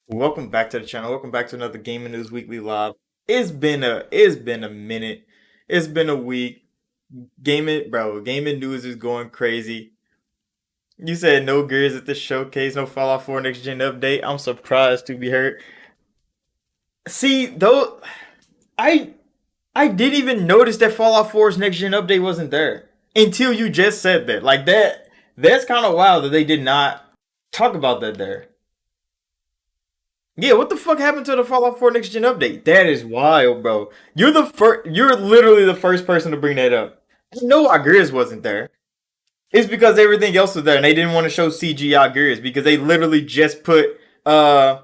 Welcome back to the channel. Welcome back to another Gaming News Weekly Live. It's been a minute. It's been a week. Gaming news is going crazy. You said no Gears at the showcase, no Fallout 4 next gen update. I'm surprised to be heard. See, though I I didn't even notice that Fallout 4's next gen update wasn't there until you just said that. Like that's kind of wild that they did not talk about that there. Yeah, what the fuck happened to the Fallout 4 next gen update? That is wild, bro. You're literally the first person to bring that up. I know our Gears wasn't there. It's because everything else was there and they didn't want to show CGI Gears because they literally just put uh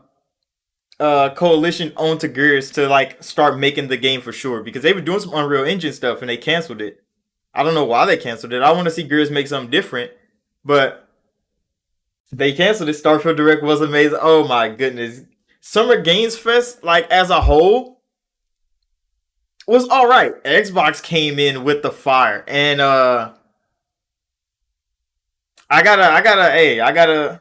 Coalition onto Gears to like start making the game for sure because they were doing some Unreal Engine stuff and they canceled it. I don't know why they canceled it. I want to see Gears make something different, but they canceled it. Starfield Direct was amazing. Oh my goodness. Summer Games Fest, like as a whole, was all right. Xbox came in with the fire, and I gotta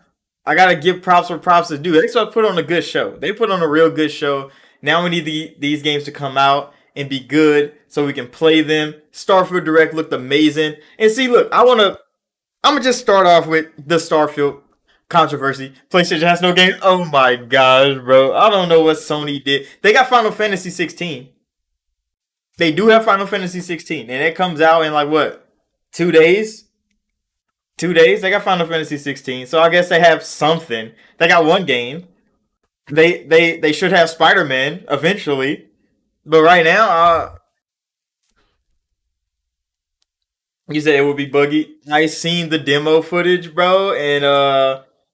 give props where props is due. Xbox put on a good show. They put on a real good show. Now we need these games to come out and be good so we can play them. Starfield Direct looked amazing. And see, look, I'm gonna just start off with the Starfield controversy. PlayStation has no games. Oh my gosh, bro! I don't know what Sony did. They got Final Fantasy 16. They do have Final Fantasy 16, and it comes out in like what 2 days? 2 days. They got Final Fantasy 16, so I guess they have something. They got one game. They should have Spider Man eventually, but right now, you said it would be buggy. I seen the demo footage, bro, and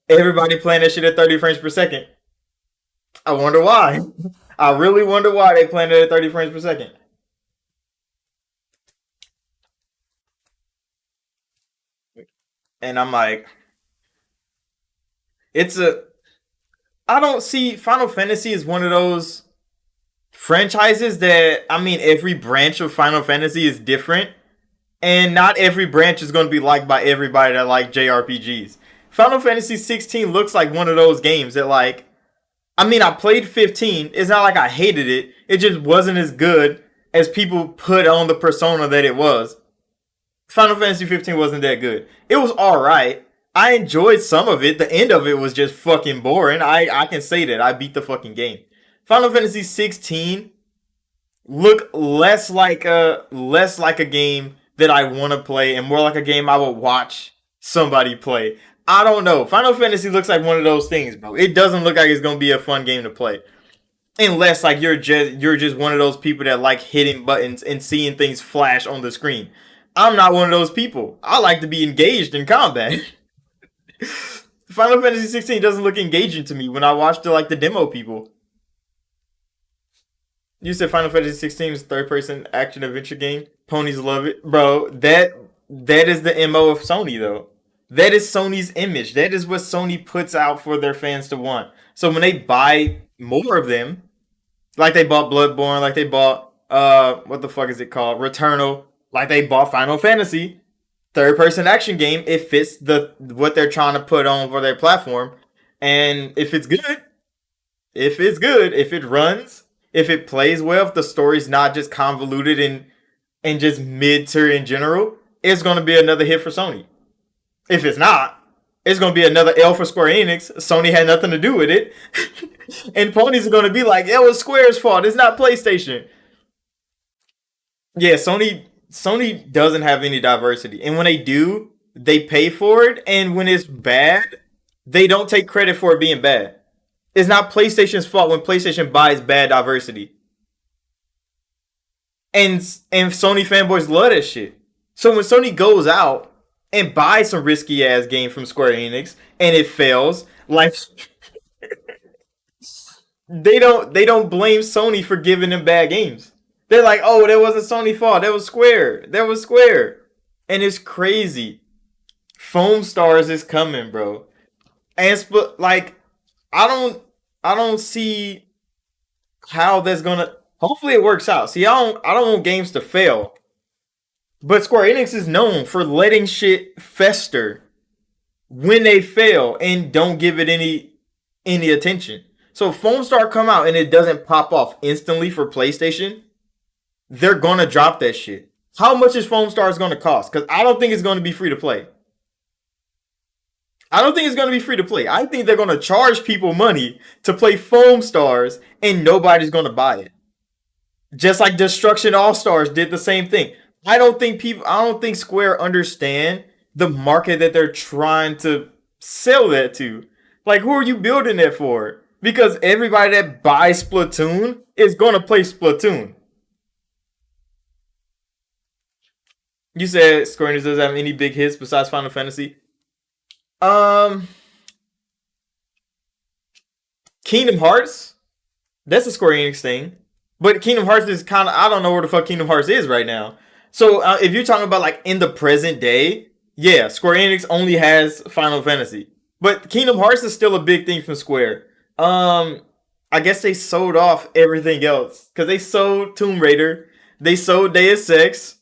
everybody playing that shit at 30 frames per second. I wonder why. I really wonder why they playing it at 30 frames per second. And I'm like, it's a. I don't see Final Fantasy is one of those franchises that I mean every branch of Final Fantasy is different, and not every branch is going to be liked by everybody that like JRPGs. Final Fantasy 16 looks like one of those games that like I mean I played 15. It's not like I hated it. It just wasn't as good as people put on the persona that it was. Final Fantasy 15 wasn't that good. It was alright. I enjoyed some of it. The end of it was just fucking boring. I can say that. I beat the fucking game. Final Fantasy 16 look less like a game that I want to play and more like a game I would watch somebody play. I don't know. Final Fantasy looks like one of those things, bro. It doesn't look like it's gonna be a fun game to play unless like you're just one of those people that like hitting buttons and seeing things flash on the screen. I'm not one of those people. I like to be engaged in combat. Final Fantasy 16 doesn't look engaging to me when I watched the like the demo people. You said Final Fantasy 16 is third person action adventure game. Ponies love it, bro. That is the mo of Sony though. That is Sony's image. That is what Sony puts out for their fans to want. So when they buy more of them, like they bought Bloodborne, like they bought what the fuck is it called? Returnal, like they bought Final Fantasy, third person action game, it fits the what they're trying to put on for their platform. And if it runs, if it plays well, if the story's not just convoluted and just mid tier in general, it's gonna be another hit for Sony. If it's not, it's gonna be another L for Square Enix. Sony had nothing to do with it. And ponies are gonna be like, it was Square's fault. It's not PlayStation. Yeah, Sony doesn't have any diversity. And when they do, they pay for it. And when it's bad, they don't take credit for it being bad. It's not PlayStation's fault when PlayStation buys bad diversity. And Sony fanboys love that shit. So when Sony goes out and buys some risky ass game from Square Enix and it fails, like they don't blame Sony for giving them bad games. They're like, oh, that wasn't Sony fault. That was Square. That was Square. And it's crazy. Foam Stars is coming, bro. And like, I don't, I don't see how that's gonna. Hopefully, it works out. See, I don't want games to fail. But Square Enix is known for letting shit fester when they fail and don't give it any attention. So if Foam Star come out and it doesn't pop off instantly for PlayStation, they're gonna drop that shit. How much is Foam Stars gonna cost? Because I don't think it's gonna be free to play. I don't think it's gonna be free to play. I think they're gonna charge people money to play Foam Stars, and nobody's gonna buy it. Just like Destruction All Stars did the same thing. I don't think Square understand the market that they're trying to sell that to. Like, who are you building that for? Because everybody that buys Splatoon is gonna play Splatoon. You said Square Enix doesn't have any big hits besides Final Fantasy. Um, Kingdom Hearts. That's a Square Enix thing. But Kingdom Hearts is kind of, I don't know where the fuck Kingdom Hearts is right now. So if you're talking about like in the present day, yeah, Square Enix only has Final Fantasy. But Kingdom Hearts is still a big thing from Square. Um, I guess they sold off everything else because they sold Tomb Raider, they sold Deus Ex,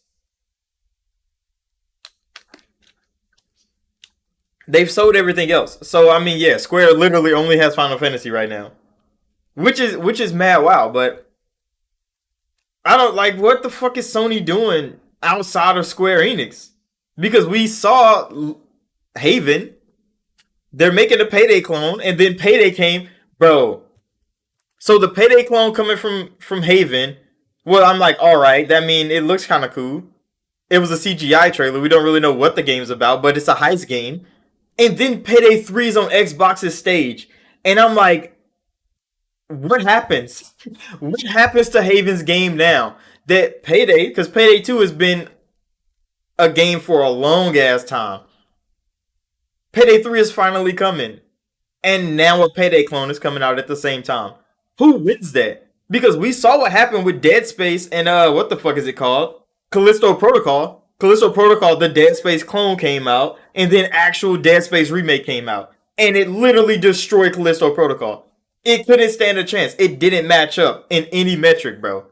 they've sold everything else. So I mean, yeah, Square literally only has Final Fantasy right now, which is mad wow. But I don't like what the fuck is Sony doing outside of Square Enix? Because we saw Haven, they're making a Payday clone, and then Payday came, bro. So the Payday clone coming from Haven, well, I'm like, all right, that mean it looks kind of cool. It was a CGI trailer. We don't really know what the game's about, but it's a heist game. And then Payday 3 is on Xbox's stage, and I'm like, what happens? What happens to Haven's game now? That Payday, because Payday 2 has been a game for a long ass time. Payday 3 is finally coming. And now a Payday clone is coming out at the same time. Who wins that? Because we saw what happened with Dead Space and what the fuck is it called? Callisto Protocol. Callisto Protocol, the Dead Space clone came out, and then actual Dead Space remake came out. And it literally destroyed Callisto Protocol. It couldn't stand a chance. It didn't match up in any metric, bro.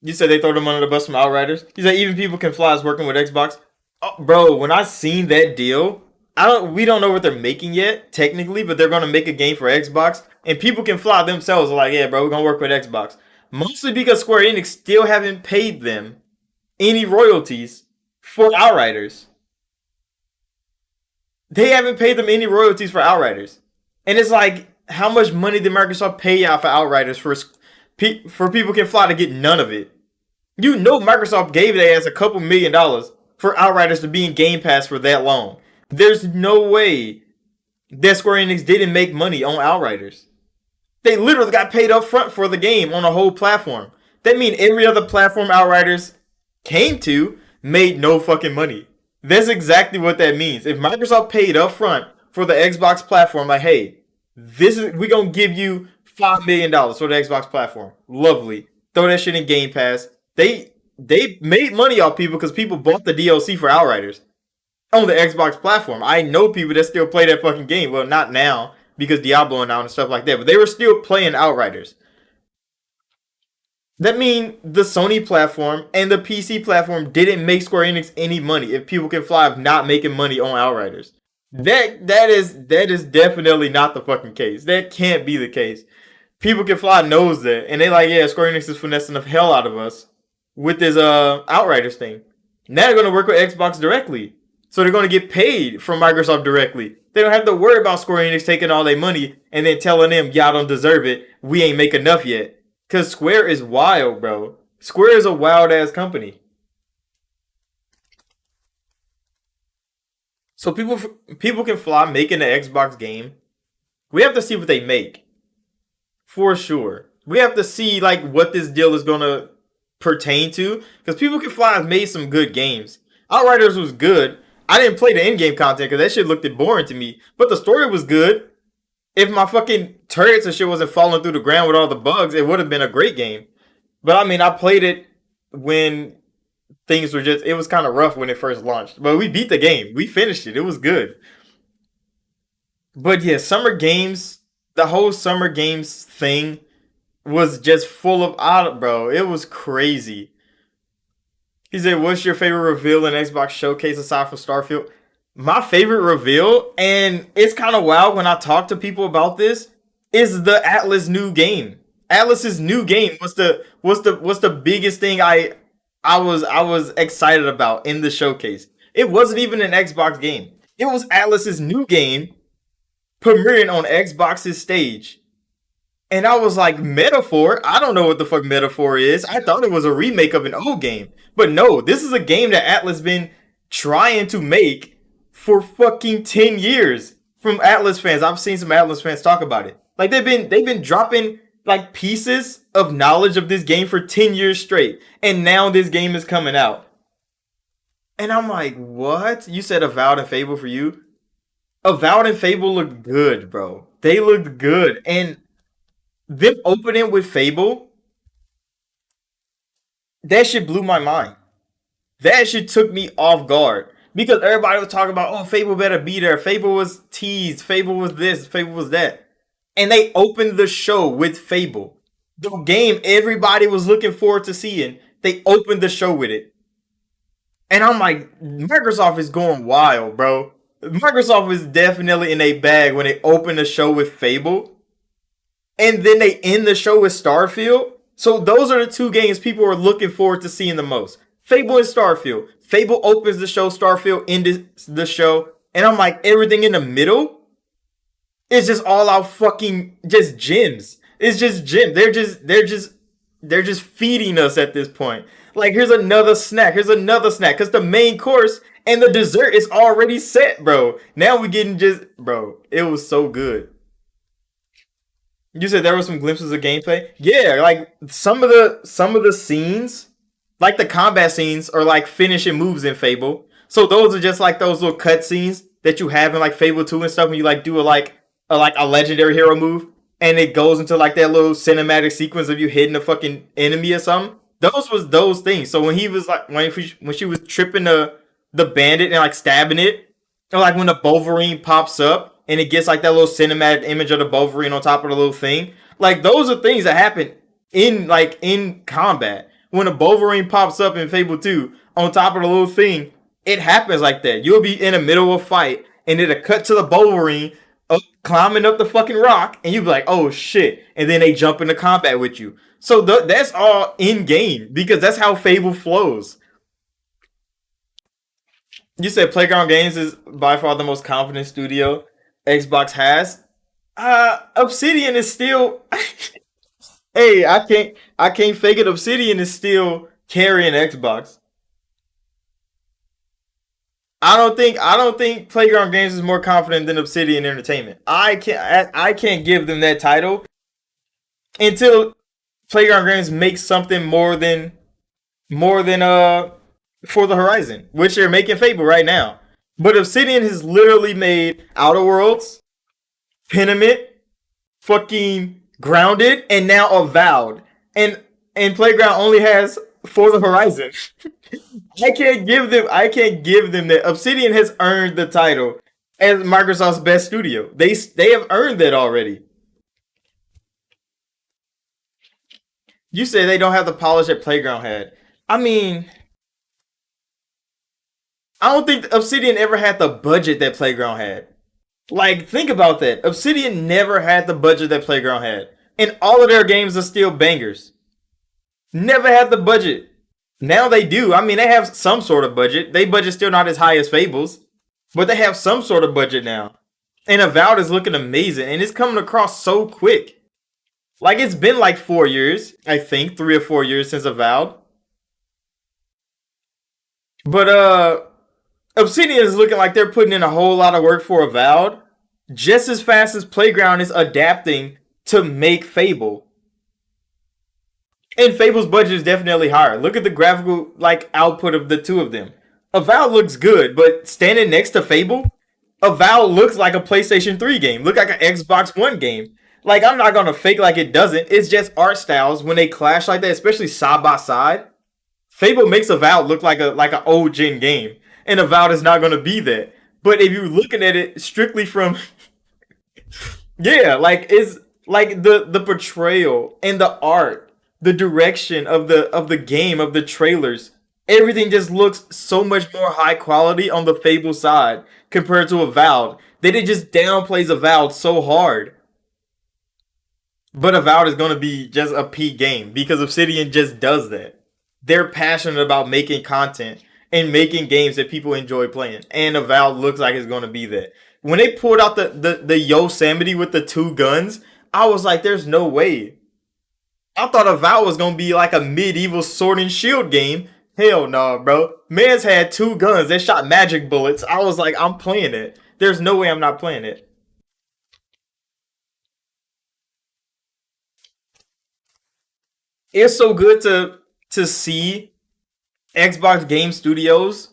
You said they throw them under the bus from Outriders. You said even people can fly is working with Xbox. Oh, bro, when I seen that deal, we don't know what they're making yet, technically, but they're gonna make a game for Xbox, and people can fly themselves. Like, yeah, bro, we're gonna work with Xbox. Mostly because Square Enix still haven't paid them any royalties for Outriders. They haven't paid them any royalties for Outriders, and it's like, how much money did Microsoft pay out for Outriders for people can fly to get none of it? You know Microsoft gave their ass a couple $1,000,000 for Outriders to be in Game Pass for that long. There's no way that Square Enix didn't make money on Outriders. They literally got paid up front for the game on a whole platform. That means every other platform Outriders came to made no fucking money. That's exactly what that means. If Microsoft paid up front for the Xbox platform, like, hey, we're gonna give you $5 million for the Xbox platform. Lovely. Throw that shit in Game Pass. They made money off people because people bought the DLC for Outriders on the Xbox platform. I know people that still play that fucking game. Well, not now because Diablo and out and stuff like that, but they were still playing Outriders. That means the Sony platform and the PC platform didn't make Square Enix any money if people can fly of not making money on Outriders. That is definitely not the fucking case. That can't be the case. People can fly knows that, and they like, yeah, Square Enix is finessing the hell out of us with this Outriders thing. Now they're gonna work with Xbox directly. So they're gonna get paid from Microsoft directly. They don't have to worry about Square Enix taking all their money and then telling them, y'all don't deserve it. We ain't make enough yet. Cause Square is wild, bro. Square is a wild ass company. So people can fly making an Xbox game. We have to see what they make. For sure. We have to see like what this deal is gonna pertain to. Because People Can Fly has made some good games. Outriders was good. I didn't play the in-game content because that shit looked boring to me. But the story was good. If my fucking turrets and shit wasn't falling through the ground with all the bugs, it would have been a great game. But I mean, I played it when things were just, it was kind of rough when it first launched. But we beat the game. We finished it. It was good. But yeah, Summer Games, the whole Summer Games thing was just full of out, bro. It was crazy. He said, what's your favorite reveal in Xbox Showcase aside from Starfield? My favorite reveal, and it's kind of wild when I talk to people about this, is the Atlas new game. Atlas's new game was the biggest thing I was excited about in the showcase. It wasn't even an Xbox game. It was Atlas's new game premiering on Xbox's stage. And I was like, Metaphor? I don't know what the fuck Metaphor is. I thought it was a remake of an old game. But no, this is a game that Atlas been trying to make for fucking 10 years. From Atlas fans. I've seen some Atlas fans talk about it. Like they've been dropping like pieces of knowledge of this game for 10 years straight. And now this game is coming out. And I'm like, what? You said Avowed and Fable for you? Avowed and Fable looked good, bro. They looked good. And them opening with Fable, that shit blew my mind. That shit took me off guard. Because everybody was talking about, oh, Fable better be there. Fable was teased. Fable was this. Fable was that. And they opened the show with Fable. The game everybody was looking forward to seeing. They opened the show with it. And I'm like, Microsoft is going wild, bro. Microsoft is definitely in a bag when they open the show with Fable. And then they end the show with Starfield. So those are the two games people are looking forward to seeing the most. Fable and Starfield. Fable opens the show, Starfield ends the show. And I'm like, everything in the middle is just all out fucking just gems. It's just gems. They're just feeding us at this point. Like here's another snack. Here's another snack. Cause the main course and the dessert is already set, bro. Now we getting just bro. It was so good. You said there were some glimpses of gameplay. Yeah, like some of the scenes, like the combat scenes, are like finishing moves in Fable. So those are just like those little cut scenes that you have in like Fable 2 and stuff when you like do a legendary hero move and it goes into like that little cinematic sequence of you hitting a fucking enemy or something. Those was those things. So when he was like when she was tripping the bandit and like stabbing it, or like when the Wolverine pops up and it gets like that little cinematic image of the Wolverine on top of the little thing. Like those are things that happen in combat. When a Wolverine pops up in Fable 2 on top of the little thing, it happens like that. You'll be in the middle of a fight and it'll cut to the Wolverine climbing up the fucking rock and you'll be like, oh shit. And then they jump into combat with you. So that's all in game because that's how Fable flows. You said Playground Games is by far the most confident studio Xbox has. Obsidian is still. Hey, I can't fake it. Obsidian is still carrying Xbox. I don't think Playground Games is more confident than Obsidian Entertainment. I can't give them that title until Playground Games makes something more than for the Horizon, which they're making Fable right now. But Obsidian has literally made Outer Worlds, Pentiment, fucking Grounded, and now Avowed. And Playground only has Forza Horizon. I can't give them that. Obsidian has earned the title as Microsoft's best studio. They have earned that already. You say they don't have the polish that Playground had. I mean, I don't think Obsidian ever had the budget that Playground had. Like, think about that. Obsidian never had the budget that Playground had. And all of their games are still bangers. Never had the budget. Now they do. I mean, they have some sort of budget. They budget still not as high as Fables, but they have some sort of budget now. And Avowed is looking amazing, and it's coming across so quick. Like it's been like 4 years, I think, 3 or 4 years since Avowed. But Obsidian is looking like they're putting in a whole lot of work for Avowed, just as fast as Playground is adapting to make Fable. And Fable's budget is definitely higher. Look at the graphical like output of the two of them. Avowed looks good, but standing next to Fable, Avowed looks like a PlayStation 3 game. Look like an Xbox One game. Like I'm not gonna fake like it doesn't. It's just art styles when they clash like that, especially side by side. Fable makes Avowed look like an old gen game, and Avowed is not gonna be that. But if you're looking at it strictly from yeah, like it's like the portrayal and the art, the direction of the game of the trailers. Everything just looks so much more high quality on the Fable side compared to Avowed. They did just downplays Avowed so hard. But Avowed is going to be just a peak game because Obsidian just does that. They're passionate about making content and making games that people enjoy playing. And Avowed looks like it's going to be that. When they pulled out the Yosemite with the two guns, I was like, there's no way. I thought Avowed was going to be like a medieval sword and shield game. Hell no, bro. Man's had two guns that shot magic bullets. I was like, I'm playing it. There's no way I'm not playing it. It's so good to see Xbox Game Studios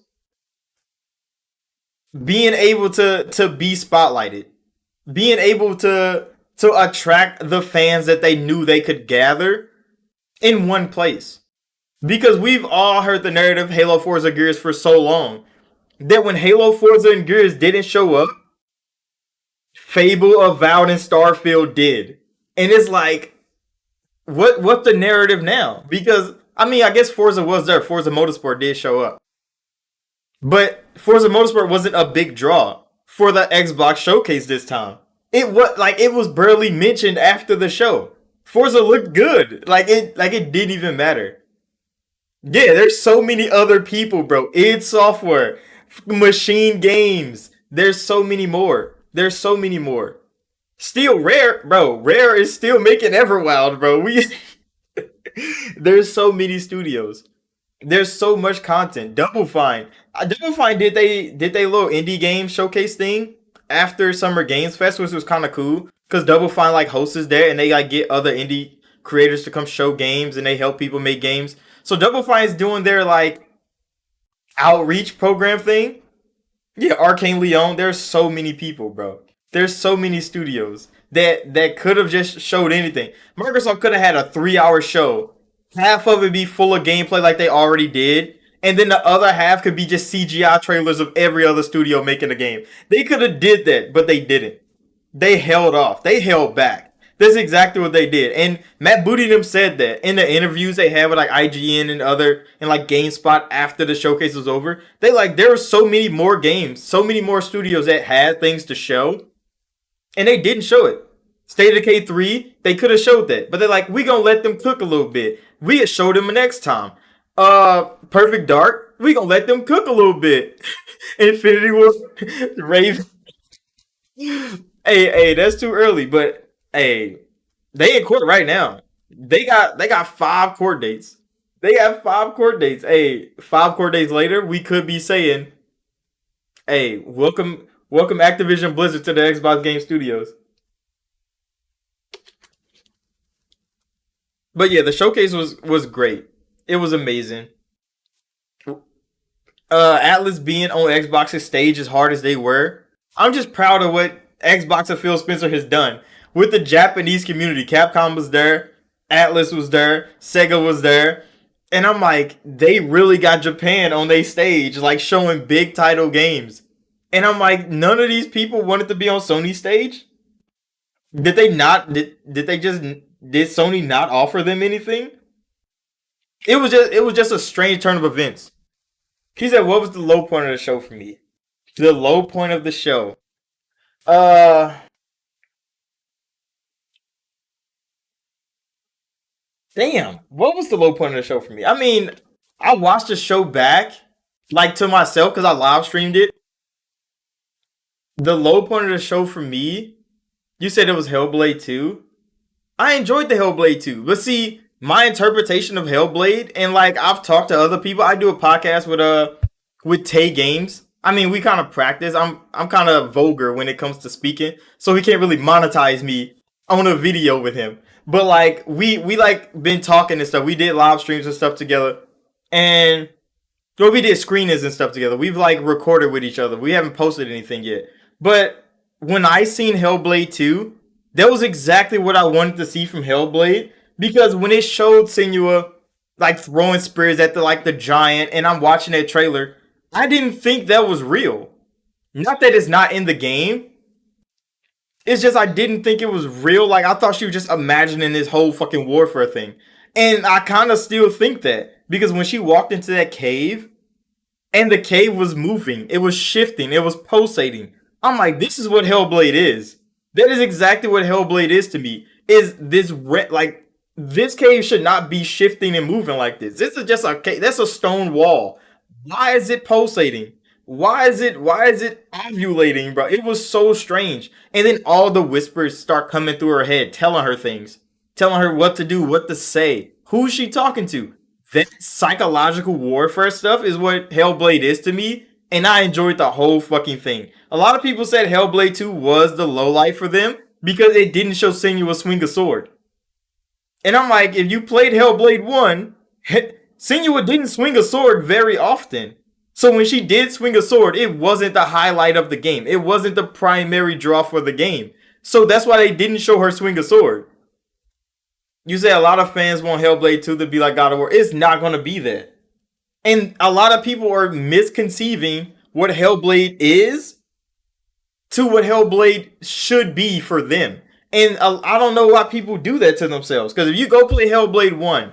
being able to be spotlighted, being able to attract the fans that they knew they could gather in one place. Because we've all heard the narrative Halo Forza Gears for so long that when Halo Forza and Gears didn't show up, Fable, Avowed, and Starfield did. And it's like, what's the narrative now? Because I mean, I guess Forza was there. Forza Motorsport did show up, but Forza Motorsport wasn't a big draw for the Xbox showcase this time. It was barely mentioned after the show. Forza looked good. It didn't even matter. Yeah, there's so many other people, bro. id Software, Machine Games. There's so many more. There's so many more. Still Rare, bro. Rare is still making Everwild, bro. We there's so many studios. There's so much content. Double Fine. Double Fine did they little indie game showcase thing after Summer Games Fest, which was kind of cool because Double Fine like hosts there and they like get other indie creators to come show games and they help people make games. So Double Fine is doing their like outreach program thing. Yeah, Arcane Leon. There's so many people, bro. There's so many studios that could have just showed anything. Microsoft could have had a 3 hour show. Half of it be full of gameplay like they already did. And then the other half could be just CGI trailers of every other studio making a game. They could have did that, but they didn't. They held off. They held back. That's exactly what they did. And Matt Booty them said that in the interviews they had with like IGN and other and like GameSpot after the showcase was over. They like there were so many more games, so many more studios that had things to show, and they didn't show it. State of Decay 3, they could have showed that, but they're like, we gonna let them cook a little bit. We had showed them next time. Perfect Dark, we gonna let them cook a little bit. Infinity War, Raven. Hey, that's too early, but hey, they in court right now. They got 5 court dates. They got 5 court dates. Hey, 5 court dates later, we could be saying, hey, welcome Activision Blizzard to the Xbox Game Studios. But yeah, the showcase was great. It was amazing. Atlas being on Xbox's stage as hard as they were, I'm just proud of what Xbox and Phil Spencer has done with the Japanese community. Capcom was there, Atlas was there, Sega was there, and I'm like, they really got Japan on their stage, like showing big title games. And I'm like, none of these people wanted to be on Sony's stage. Did they not? Did they just? Did Sony not offer them anything? It was just a strange turn of events. He said, "What was the low point of the show for me? The low point of the show. Uh, damn. What was the low point of the show for me? I mean, I watched the show back, like to myself, because I live streamed it. The low point of the show for me, you said it was Hellblade 2. I enjoyed the Hellblade 2. But see, my interpretation of Hellblade, and like I've talked to other people. I do a podcast with Tay Games. I mean, we kind of practice. I'm kind of vulgar when it comes to speaking, so he can't really monetize me on a video with him. But like we like been talking and stuff. We did live streams and stuff together, and well, we did screeners and stuff together. We've like recorded with each other. We haven't posted anything yet. But when I seen Hellblade 2, that was exactly what I wanted to see from Hellblade. Because when it showed Senua like throwing spears at the giant, and I'm watching that trailer, I didn't think that was real. Not that it's not in the game. It's just I didn't think it was real. Like I thought she was just imagining this whole fucking warfare thing. And I kind of still think that. because when she walked into that cave and the cave was moving, it was shifting, it was pulsating. I'm like, this is what Hellblade is. That is exactly what Hellblade is to me. Is this like this cave should not be shifting and moving like this. This is just a cave. That's a stone wall. Why is it pulsating? Why is it ovulating, bro? It was so strange. And then all the whispers start coming through her head, telling her things, telling her what to do, what to say. Who's she talking to? That psychological warfare stuff is what Hellblade is to me, and I enjoyed the whole fucking thing. A lot of people said Hellblade 2 was the low light for them because it didn't show Senua swing a sword. And I'm like, if you played Hellblade 1, Senua didn't swing a sword very often. So when she did swing a sword, it wasn't the highlight of the game. It wasn't the primary draw for the game. So that's why they didn't show her swing a sword. You say a lot of fans want Hellblade 2 to be like God of War. It's not going to be that. And a lot of people are misconceiving what Hellblade is to what Hellblade should be for them. And I don't know why people do that to themselves. Because if you go play Hellblade 1,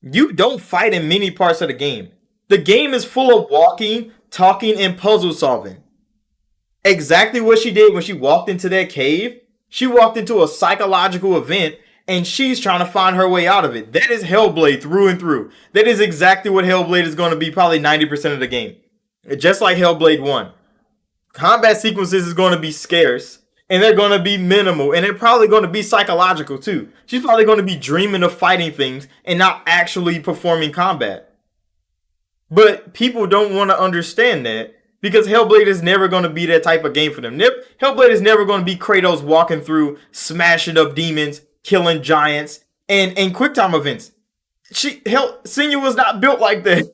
you don't fight in many parts of the game. The game is full of walking, talking, and puzzle solving. Exactly what she did when she walked into that cave. She walked into a psychological event and she's trying to find her way out of it. That is Hellblade through and through. That is exactly what Hellblade is going to be probably 90% of the game. Just like Hellblade 1. Combat sequences is going to be scarce. And they're going to be minimal. And they're probably going to be psychological too. She's probably going to be dreaming of fighting things and not actually performing combat. But people don't want to understand that because Hellblade is never going to be that type of game for them. Hellblade is never going to be Kratos walking through, smashing up demons, killing giants, and quick time events. Senua was not built like that.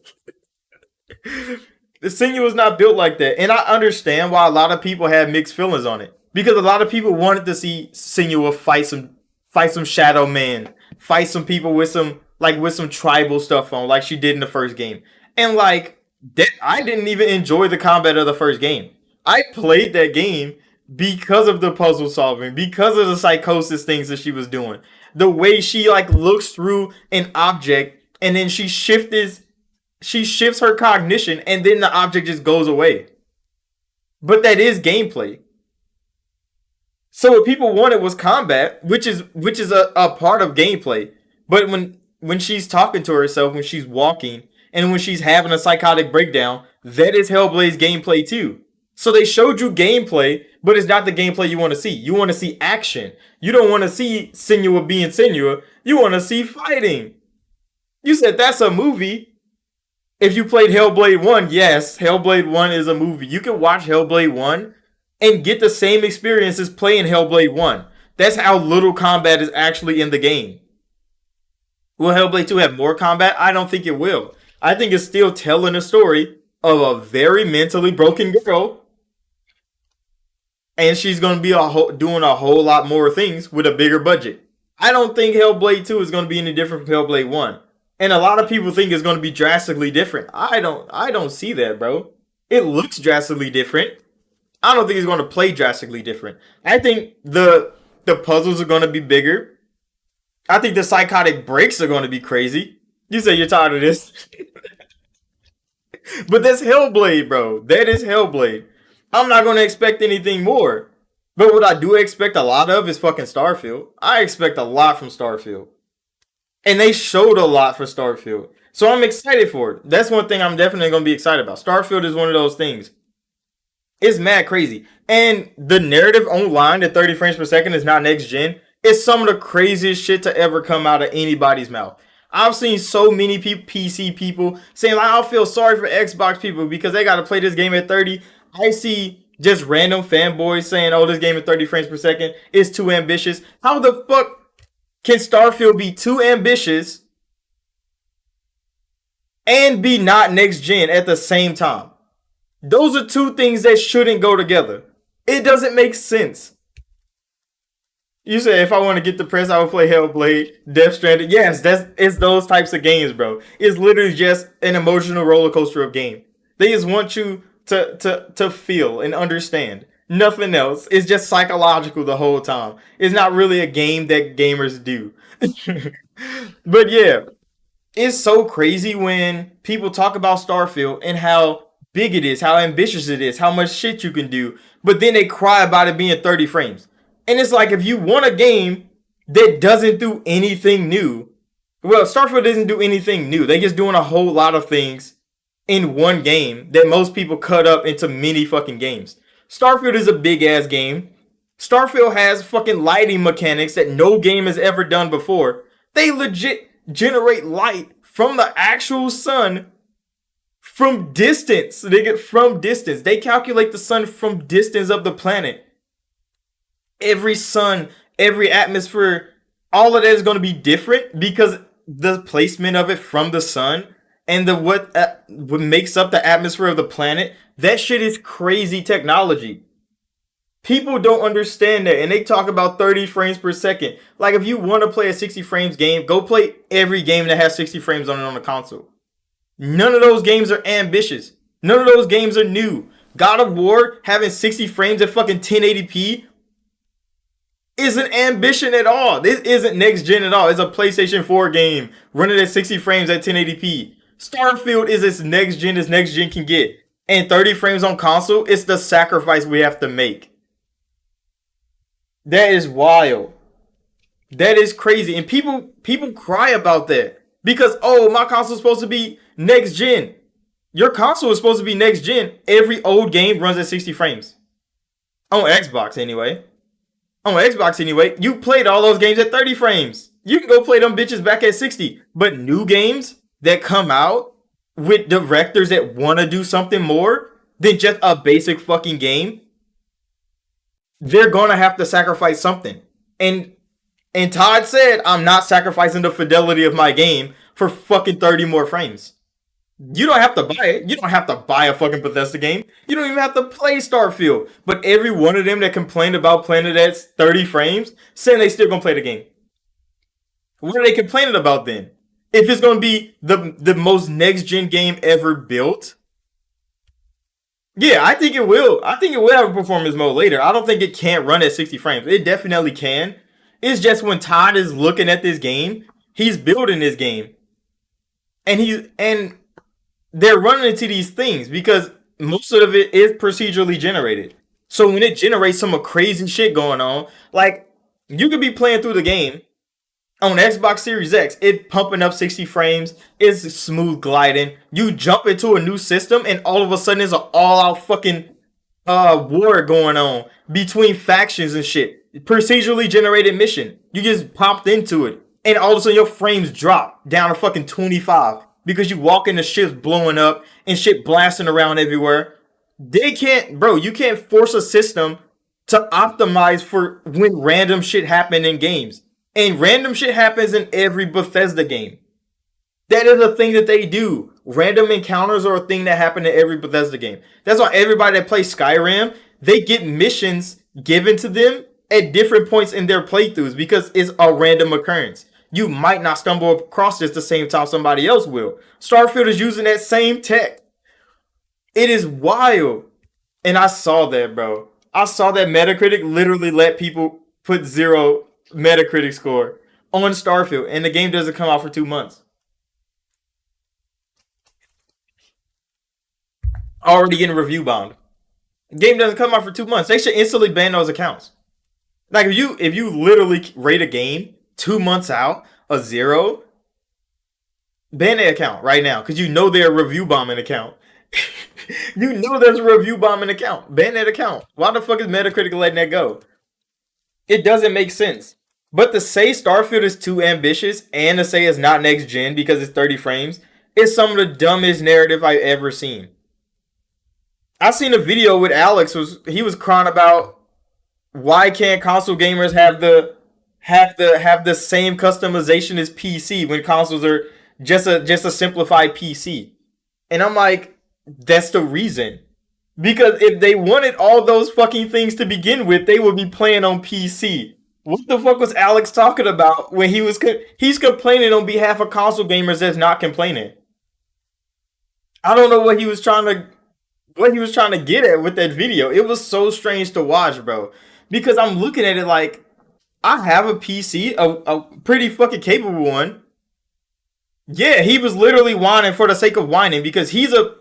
The Senua was not built like that. And I understand why a lot of people have mixed feelings on it. Because a lot of people wanted to see Senua fight some Shadow Man, fight some people with some tribal stuff on, like she did in the first game. And I didn't even enjoy the combat of the first game. I played that game because of the puzzle solving, because of the psychosis things that she was doing. The way she looks through an object and then she shifts her cognition and then the object just goes away. But that is gameplay. So what people wanted was combat, which is a part of gameplay. But when she's talking to herself, when she's walking, and when she's having a psychotic breakdown, that is Hellblade's gameplay too. So they showed you gameplay, but it's not the gameplay you want to see. You want to see action. You don't want to see Senua being Senua. You want to see fighting. You said that's a movie. If you played Hellblade 1, yes, Hellblade 1 is a movie. You can watch Hellblade 1 and get the same experience as playing Hellblade 1. That's how little combat is actually in the game. Will Hellblade 2 have more combat? I don't think it will. I think it's still telling a story of a very mentally broken girl. And she's going to be doing a whole lot more things with a bigger budget. I don't think Hellblade 2 is going to be any different from Hellblade 1. And a lot of people think it's going to be drastically different. I don't see that, bro. It looks drastically different. I don't think it's going to play drastically different. I think the puzzles are going to be bigger. I think the psychotic breaks are going to be crazy. You say you're tired of this. But that's Hellblade, bro. That is Hellblade. I'm not going to expect anything more. But what I do expect a lot of is fucking Starfield. I expect a lot from Starfield. And they showed a lot for Starfield. So I'm excited for it. That's one thing I'm definitely going to be excited about. Starfield is one of those things. It's mad crazy. And the narrative online at 30 frames per second is not next gen. It's some of the craziest shit to ever come out of anybody's mouth. I've seen so many PC people saying, I feel sorry for Xbox people because they got to play this game at 30. I see just random fanboys saying, this game at 30 frames per second is too ambitious. How the fuck can Starfield be too ambitious and be not next gen at the same time? Those are two things that shouldn't go together. It doesn't make sense. You say if I want to get depressed, I would play Hellblade, Death Stranding. Yes, it's those types of games, bro. It's literally just an emotional roller coaster of game. They just want you to feel and understand. Nothing else. It's just psychological the whole time. It's not really a game that gamers do. But yeah, It's so crazy when people talk about Starfield and how big it is, how ambitious it is, how much shit you can do, but then they cry about it being 30 frames. And it's like if you want a game that doesn't do anything new, well, Starfield doesn't do anything new. They just doing a whole lot of things in one game that most people cut up into mini fucking games. Starfield is a big ass game. Starfield has fucking lighting mechanics that no game has ever done before. They legit generate light from the actual sun from distance. They get from distance. They calculate the sun from distance of the planet. Every sun, every atmosphere, all of that is going to be different because the placement of it from the sun and the what makes up the atmosphere of the planet. That shit is crazy technology. People don't understand that, and they talk about 30 frames per second. Like, if you want to play a 60 frames game, go play every game that has 60 frames on it on the console. None of those games are ambitious. None of those games are new. God of War having 60 frames at fucking 1080p isn't ambition at all. This isn't next gen at all. It's a PlayStation 4 game running at 60 frames at 1080p. Starfield is as next gen can get. And 30 frames on console, it's the sacrifice we have to make. That is wild. That is crazy. And people cry about that. Because, oh, my console is supposed to be next gen. Your console is supposed to be next gen. Every old game runs at 60 frames. On Xbox, anyway. You played all those games at 30 frames. You can go play them bitches back at 60. But new games that come out with directors that want to do something more than just a basic fucking game, they're gonna have to sacrifice something. And Todd said, I'm not sacrificing the fidelity of my game for fucking 30 more frames. You don't have to buy it. You don't have to buy a fucking Bethesda game. You don't even have to play Starfield. But every one of them that complained about playing it at 30 frames, saying they still gonna play the game. What are they complaining about then? If it's gonna be the most next gen game ever built, yeah, I think it will. I think it will have a performance mode later. I don't think it can't run at 60 frames. It definitely can. It's just when Todd is looking at this game, he's building this game. And they're running into these things because most of it is procedurally generated. So when it generates some crazy shit going on, like you could be playing through the game on Xbox Series X, it pumping up 60 frames, it's smooth gliding. You jump into a new system and all of a sudden there's an all-out fucking war going on between factions and shit. Procedurally generated mission. You just popped into it. And all of a sudden your frames drop down to fucking 25 because you walk into shit's blowing up and shit blasting around everywhere. They can't, bro, you can't force a system to optimize for when random shit happen in games. And random shit happens in every Bethesda game. That is a thing that they do. Random encounters are a thing that happen in every Bethesda game. That's why everybody that plays Skyrim, they get missions given to them at different points in their playthroughs because it's a random occurrence. You might not stumble across this the same time somebody else will. Starfield is using that same tech. It is wild. And I saw that, bro. I saw that Metacritic literally let people put 0 Metacritic score on Starfield, and the game doesn't come out for 2 months. Already getting review bombed. The game doesn't come out for 2 months. They should instantly ban those accounts. Like if you literally rate a game 2 months out, a 0, ban the account right now because you know they're a review bombing account. You know there's a review bombing account. Ban that account. Why the fuck is Metacritic letting that go? It doesn't make sense. But to say Starfield is too ambitious and to say it's not next gen because it's 30 frames is some of the dumbest narrative I've ever seen. I seen a video with Alex. He was crying about why can't console gamers have the same customization as PC when consoles are just a simplified PC. And I'm like, that's the reason. Because if they wanted all those fucking things to begin with, they would be playing on PC. What the fuck was Alex talking about when he's complaining on behalf of console gamers that's not complaining? I don't know what he was trying to get at with that video. It was so strange to watch, bro. Because I'm looking at it like, I have a PC, a pretty fucking capable one. Yeah, he was literally whining for the sake of whining because he's a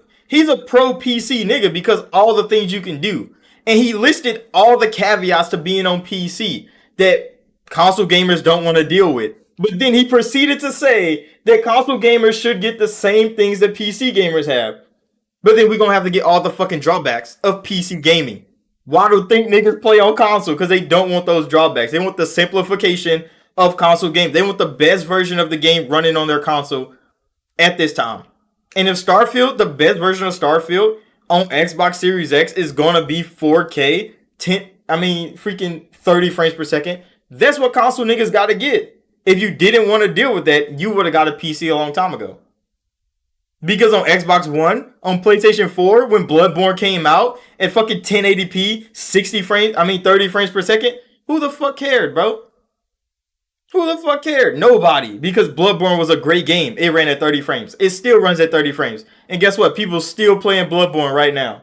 pro PC nigga because all the things you can do. And he listed all the caveats to being on PC that console gamers don't want to deal with. But then he proceeded to say that console gamers should get the same things that PC gamers have. But then we're gonna have to get all the fucking drawbacks of PC gaming. Why do you think niggas play on console? Because they don't want those drawbacks. They want the simplification of console games. They want the best version of the game running on their console at this time. And if Starfield, the best version of Starfield on Xbox Series X is gonna be 4K, 10, freaking 30 frames per second, that's what console niggas gotta get. If you didn't want to deal with that, you would have got a PC a long time ago. Because on Xbox One, on PlayStation 4, when Bloodborne came out at fucking 1080p, 30 frames per second, who the fuck cared, bro? Who the fuck cared? Nobody. Because Bloodborne was a great game. It ran at 30 frames. It still runs at 30 frames. And guess what? People still playing Bloodborne right now.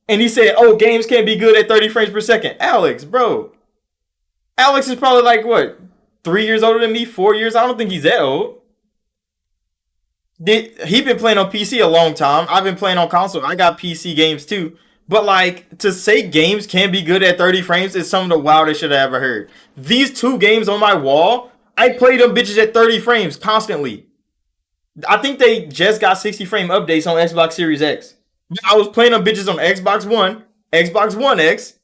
And he said, oh, games can't be good at 30 frames per second. Alex, bro. Alex is probably like, what, 3 years older than me? 4 years? I don't think he's that old. He been playing on PC a long time. I've been playing on console. I got PC games too. But like to say games can be good at 30 frames is some of the wildest shit I ever heard. These two games on my wall, I play them bitches at 30 frames constantly. I think they just got 60 frame updates on Xbox Series X. I was playing them bitches on Xbox One, Xbox One X,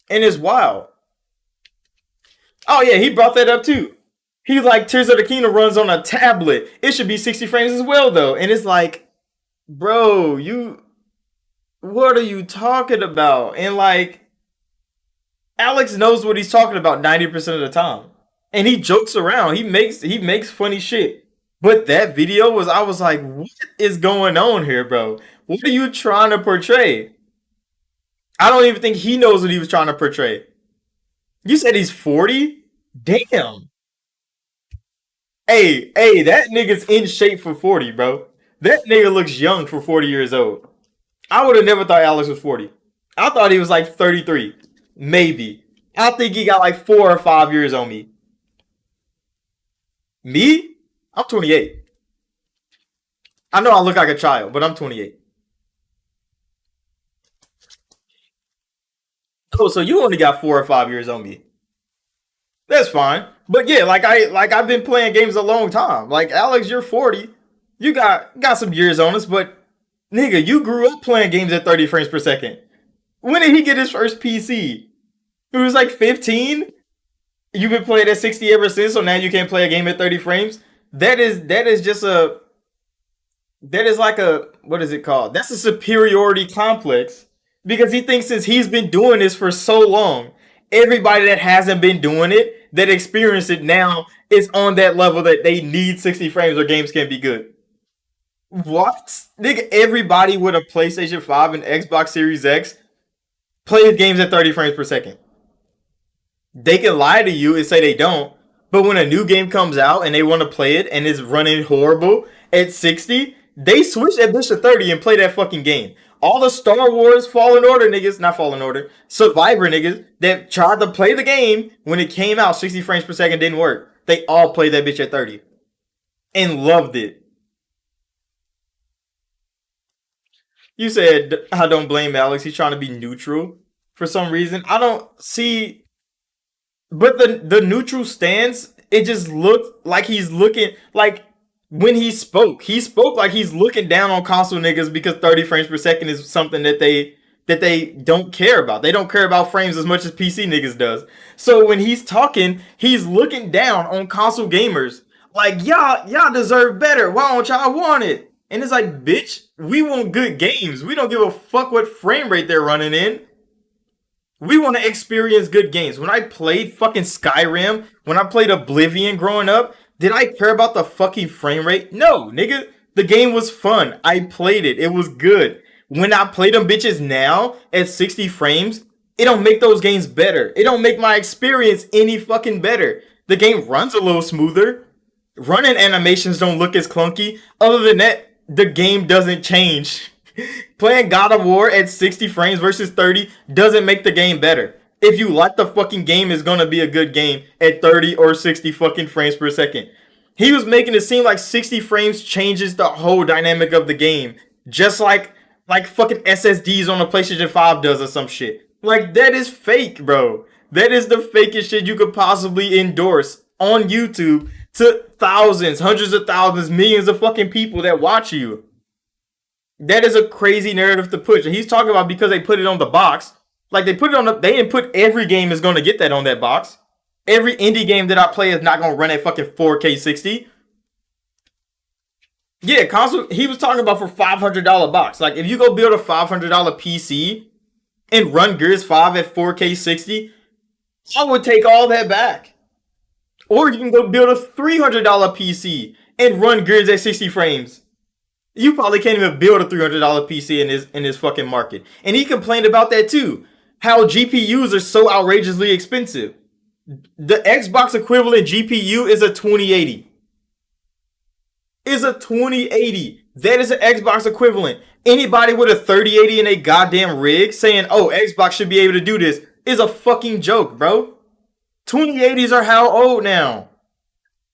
and it's wild. Oh yeah, he brought that up too. He's like, Tears of the Kingdom runs on a tablet. It should be 60 frames as well, though. And it's like, bro, what are you talking about? And like, Alex knows what he's talking about 90% of the time. And he jokes around. He makes funny shit. But that video I was like, what is going on here, bro? What are you trying to portray? I don't even think he knows what he was trying to portray. You said he's 40? Damn. Hey, that nigga's in shape for 40, bro. That nigga looks young for 40 years old. I would have never thought Alex was 40. I thought he was like 33. Maybe. I think he got like 4 or 5 years on me. Me? I'm 28. I know I look like a child, but I'm 28. Oh, so you only got 4 or 5 years on me. That's fine. But yeah, I've been playing games a long time. Like Alex, you're 40. You got some years on us, but nigga, you grew up playing games at 30 frames per second. When did he get his first PC? He was like 15. You've been playing at 60 ever since, so now you can't play a game at 30 frames. That is just that is like a, what is it called? That's a superiority complex because he thinks since he's been doing this for so long, everybody that hasn't been doing it, that experienced it now, is on that level that they need 60 frames or games can't be good. What? Nigga, everybody with a PlayStation 5 and Xbox Series X plays games at 30 frames per second. They can lie to you and say they don't, but when a new game comes out and they want to play it and it's running horrible at 60, they switch that bitch to 30 and play that fucking game. All the Star Wars Fallen Order niggas, not Fallen Order, Survivor niggas that tried to play the game when it came out 60 frames per second didn't work. They all played that bitch at 30 and loved it. You said I don't blame Alex. He's trying to be neutral for some reason. I don't see, but the neutral stance. It just looked like he's looking like when he spoke like he's looking down on console niggas because 30 frames per second is something that they don't care about. They don't care about frames as much as PC niggas does. So when he's talking, he's looking down on console gamers. Like y'all deserve better. Why don't y'all want it? And it's like, bitch, we want good games. We don't give a fuck what frame rate they're running in. We want to experience good games. When I played fucking Skyrim, when I played Oblivion growing up, did I care about the fucking frame rate? No, nigga. The game was fun. I played it. It was good. When I play them bitches now at 60 frames, it don't make those games better. It don't make my experience any fucking better. The game runs a little smoother. Running animations don't look as clunky. Other than that, the game doesn't change. Playing God of War at 60 frames versus 30 doesn't make the game better. If you like the fucking game, it's gonna be a good game at 30 or 60 fucking frames per second. He was making it seem like 60 frames changes the whole dynamic of the game, just like fucking SSDs on the PlayStation 5 does or some shit. Like that is fake, bro. That is the fakest shit you could possibly endorse on YouTube to thousands, hundreds of thousands, millions of fucking people that watch you. That is a crazy narrative to push. And he's talking about because they put it on the box. Like they put it on the, they didn't put every game is going to get that on that box. Every indie game that I play is not going to run at fucking 4K 60. Yeah, console. He was talking about for $500 box. Like if you go build a $500 PC and run Gears 5 at 4K 60, I would take all that back. Or you can go build a $300 PC and run Gears at 60 frames. You probably can't even build a $300 PC in this fucking market. And he complained about that too. How GPUs are so outrageously expensive. The Xbox equivalent GPU is a 2080. Is a 2080. That is an Xbox equivalent. Anybody with a 3080 in a goddamn rig saying, oh, Xbox should be able to do this is a fucking joke, bro. 2080s are how old now?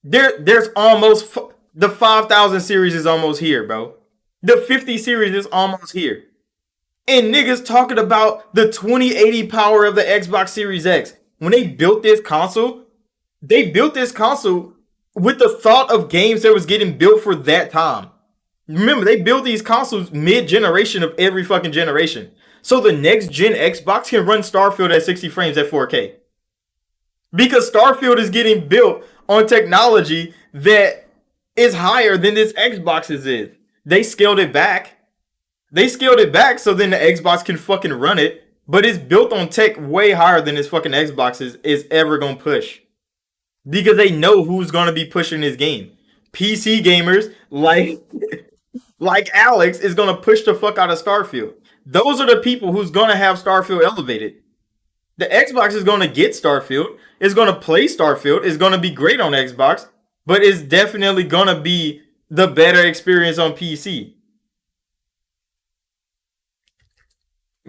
There's almost the 5000 series is almost here, bro. The 50 series is almost here. And niggas talking about the 2080 power of the Xbox Series X. When they built this console with the thought of games that was getting built for that time. Remember, they built these consoles mid-generation of every fucking generation. So the next gen Xbox can run Starfield at 60 frames at 4K. Because Starfield is getting built on technology that is higher than this Xbox's is. They scaled it back. So then the Xbox can fucking run it. But it's built on tech way higher than this fucking Xbox is ever gonna push. Because they know who's gonna be pushing this game. PC gamers like Alex is gonna push the fuck out of Starfield. Those are the people who's gonna have Starfield elevated. The Xbox is gonna get Starfield. It's gonna play Starfield. It's gonna be great on Xbox. But it's definitely gonna be the better experience on PC.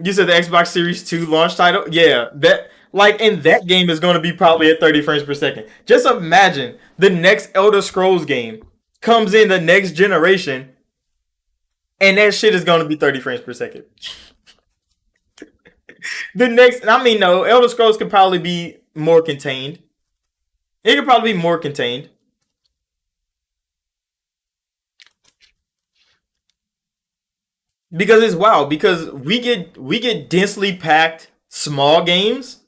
You said the Xbox Series 2 launch title? Yeah, and that game is going to be probably at 30 frames per second. Just imagine the next Elder Scrolls game comes in the next generation and that shit is going to be 30 frames per second. No, Elder Scrolls could probably be more contained. It could probably be more contained. Because it's wild. Because we get densely packed small games,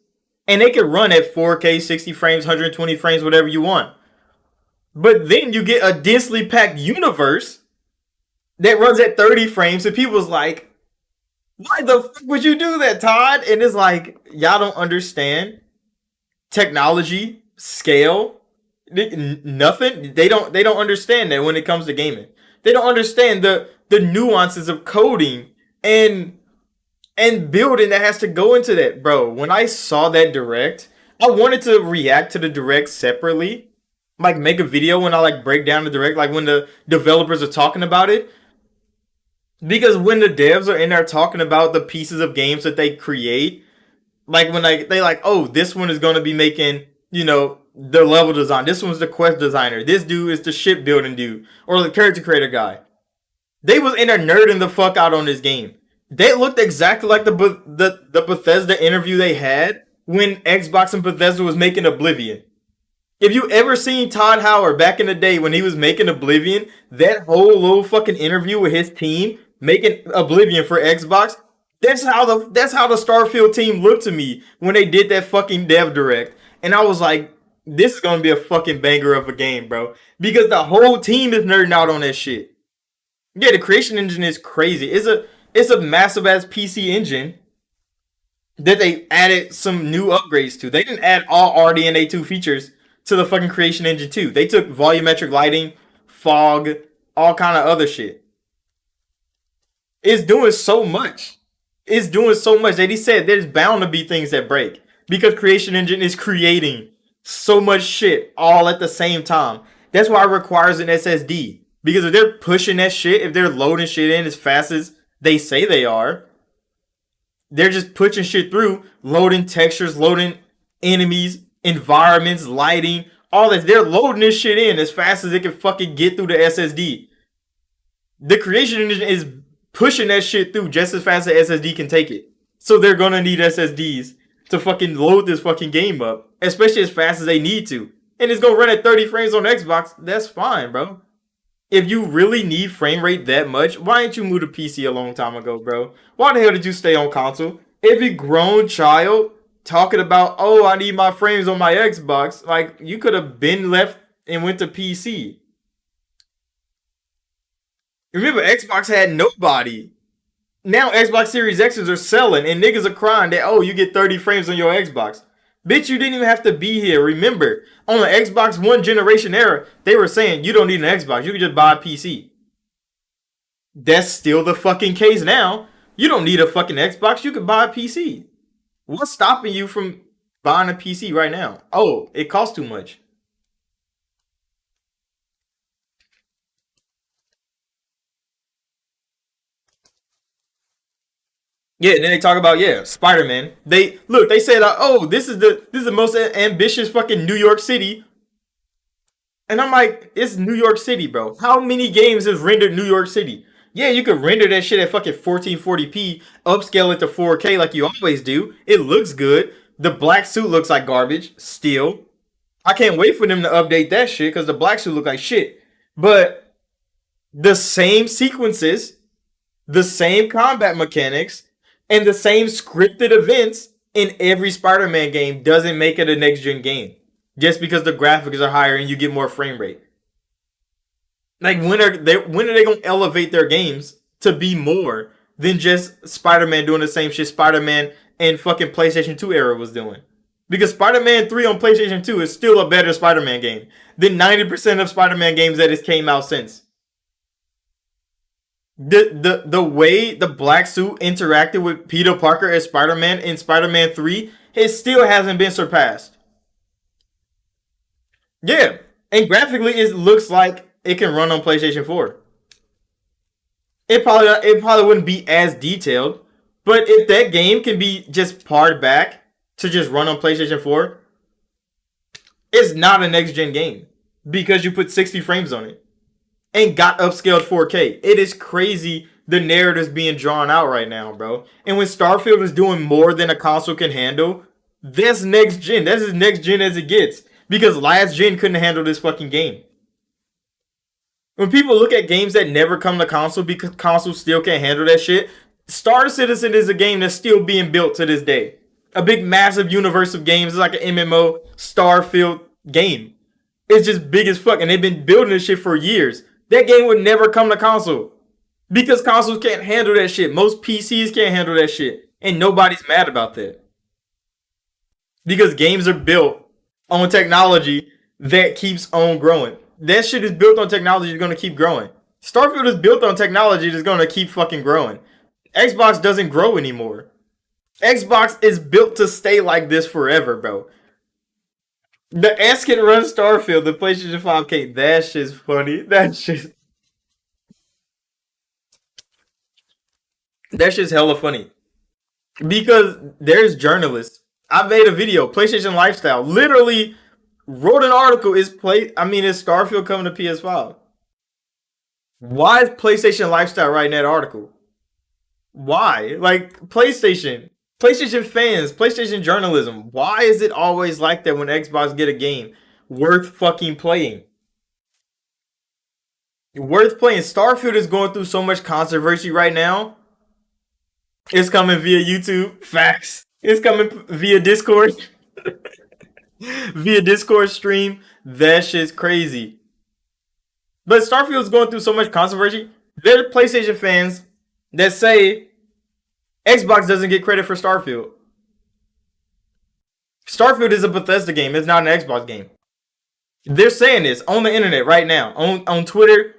and they can run at 4K, 60 frames, 120 frames, whatever you want. But then you get a densely packed universe that runs at 30 frames, and people's like, why the fuck would you do that, Todd? And it's like, y'all don't understand technology, scale, nothing. They don't understand that when it comes to gaming. They don't understand the nuances of coding and building that has to go into that, bro. When I saw that direct, I wanted to react to the direct separately, like make a video when I like break down the direct, like when the developers are talking about it. Because when the devs are in there talking about the pieces of games that they create, like when they like, oh, this one is going to be making, the level design. This one's the quest designer. This dude is the shipbuilding dude or the character creator guy. They was in there nerding the fuck out on this game. They looked exactly like the Bethesda interview they had when Xbox and Bethesda was making Oblivion. If you ever seen Todd Howard back in the day when he was making Oblivion, that whole little fucking interview with his team making Oblivion for Xbox, that's how the Starfield team looked to me when they did that fucking dev direct. And I was like, this is gonna be a fucking banger of a game, bro. Because the whole team is nerding out on that shit. Yeah, the creation engine is crazy. It's a massive ass PC engine that they added some new upgrades to. They didn't add all RDNA 2 features to the fucking creation engine 2. They took volumetric lighting, fog, all kind of other shit. It's doing so much. That he said there's bound to be things that break because creation engine is creating so much shit all at the same time. That's why it requires an SSD. Because if they're pushing that shit, if they're loading shit in as fast as they say they are, they're just pushing shit through, loading textures, loading enemies, environments, lighting, All this, they're loading this shit in as fast as it can fucking get through the SSD. The creation engine is pushing that shit through just as fast as the SSD can take it. So they're gonna need SSDs to fucking load this fucking game up, especially as fast as they need to. And it's gonna run at 30 frames on Xbox. That's fine, bro. If you really need frame rate that much, why didn't you move to PC a long time ago, bro? Why the hell did you stay on console? Every grown child talking about, oh, I need my frames on my Xbox, like, you could have been left and went to PC. Remember, Xbox had nobody. Now Xbox Series X's are selling, and niggas are crying that, oh, you get 30 frames on your Xbox. Bitch, you didn't even have to be here. Remember, on the Xbox One generation era, they were saying you don't need an Xbox. You can just buy a PC. That's still the fucking case now. You don't need a fucking Xbox. You can buy a PC. What's stopping you from buying a PC right now? Oh, it costs too much. Yeah, and then they talk about, yeah, Spider-Man. They said, oh, this is the most ambitious fucking New York City. And I'm like, it's New York City, bro. How many games have rendered New York City? Yeah, you could render that shit at fucking 1440p, upscale it to 4K like you always do. It looks good. The black suit looks like garbage still. I can't wait for them to update that shit because the black suit look like shit. But the same sequences, the same combat mechanics, and the same scripted events in every Spider-Man game doesn't make it a next-gen game. Just because the graphics are higher and you get more frame rate. Like, when are they gonna elevate their games to be more than just Spider-Man doing the same shit Spider-Man and fucking PlayStation 2 era was doing? Because Spider-Man 3 on PlayStation 2 is still a better Spider-Man game than 90% of Spider-Man games that has came out since. The way the black suit interacted with Peter Parker as Spider-Man in Spider-Man 3, it still hasn't been surpassed. Yeah, and graphically it looks like it can run on PlayStation 4. It probably wouldn't be as detailed, but if that game can be just pared back to just run on PlayStation 4, it's not a next gen game because you put 60 frames on it and got upscaled 4K. It is crazy the narrative's being drawn out right now, bro. And when Starfield is doing more than a console can handle, that's next gen. That's as next gen as it gets. Because last gen couldn't handle this fucking game. When people look at games that never come to console because consoles still can't handle that shit, Star Citizen is a game that's still being built to this day. A big massive universe of games. It's like an MMO Starfield game. It's just big as fuck and they've been building this shit for years. That game would never come to console. Because consoles can't handle that shit. Most PCs can't handle that shit. And nobody's mad about that. Because games are built on technology that keeps on growing. That shit is built on technology that's going to keep growing. Starfield is built on technology that's going to keep fucking growing. Xbox doesn't grow anymore. Xbox is built to stay like this forever, bro. The S can run Starfield, the PlayStation 5K. That shit's funny. That shit's hella funny. Because there's journalists. I made a video, PlayStation Lifestyle, literally wrote an article. Is Starfield coming to PS5? Why is PlayStation Lifestyle writing that article? Why? Like, PlayStation fans, PlayStation journalism. Why is it always like that when Xbox get a game worth fucking playing? Worth playing. Starfield is going through so much controversy right now. It's coming via YouTube. Facts. It's coming via Discord. Via Discord stream. That shit's crazy. But Starfield's going through so much controversy. There are PlayStation fans that say Xbox doesn't get credit for Starfield. Starfield is a Bethesda game. It's not an Xbox game. They're saying this on the internet right now. On Twitter.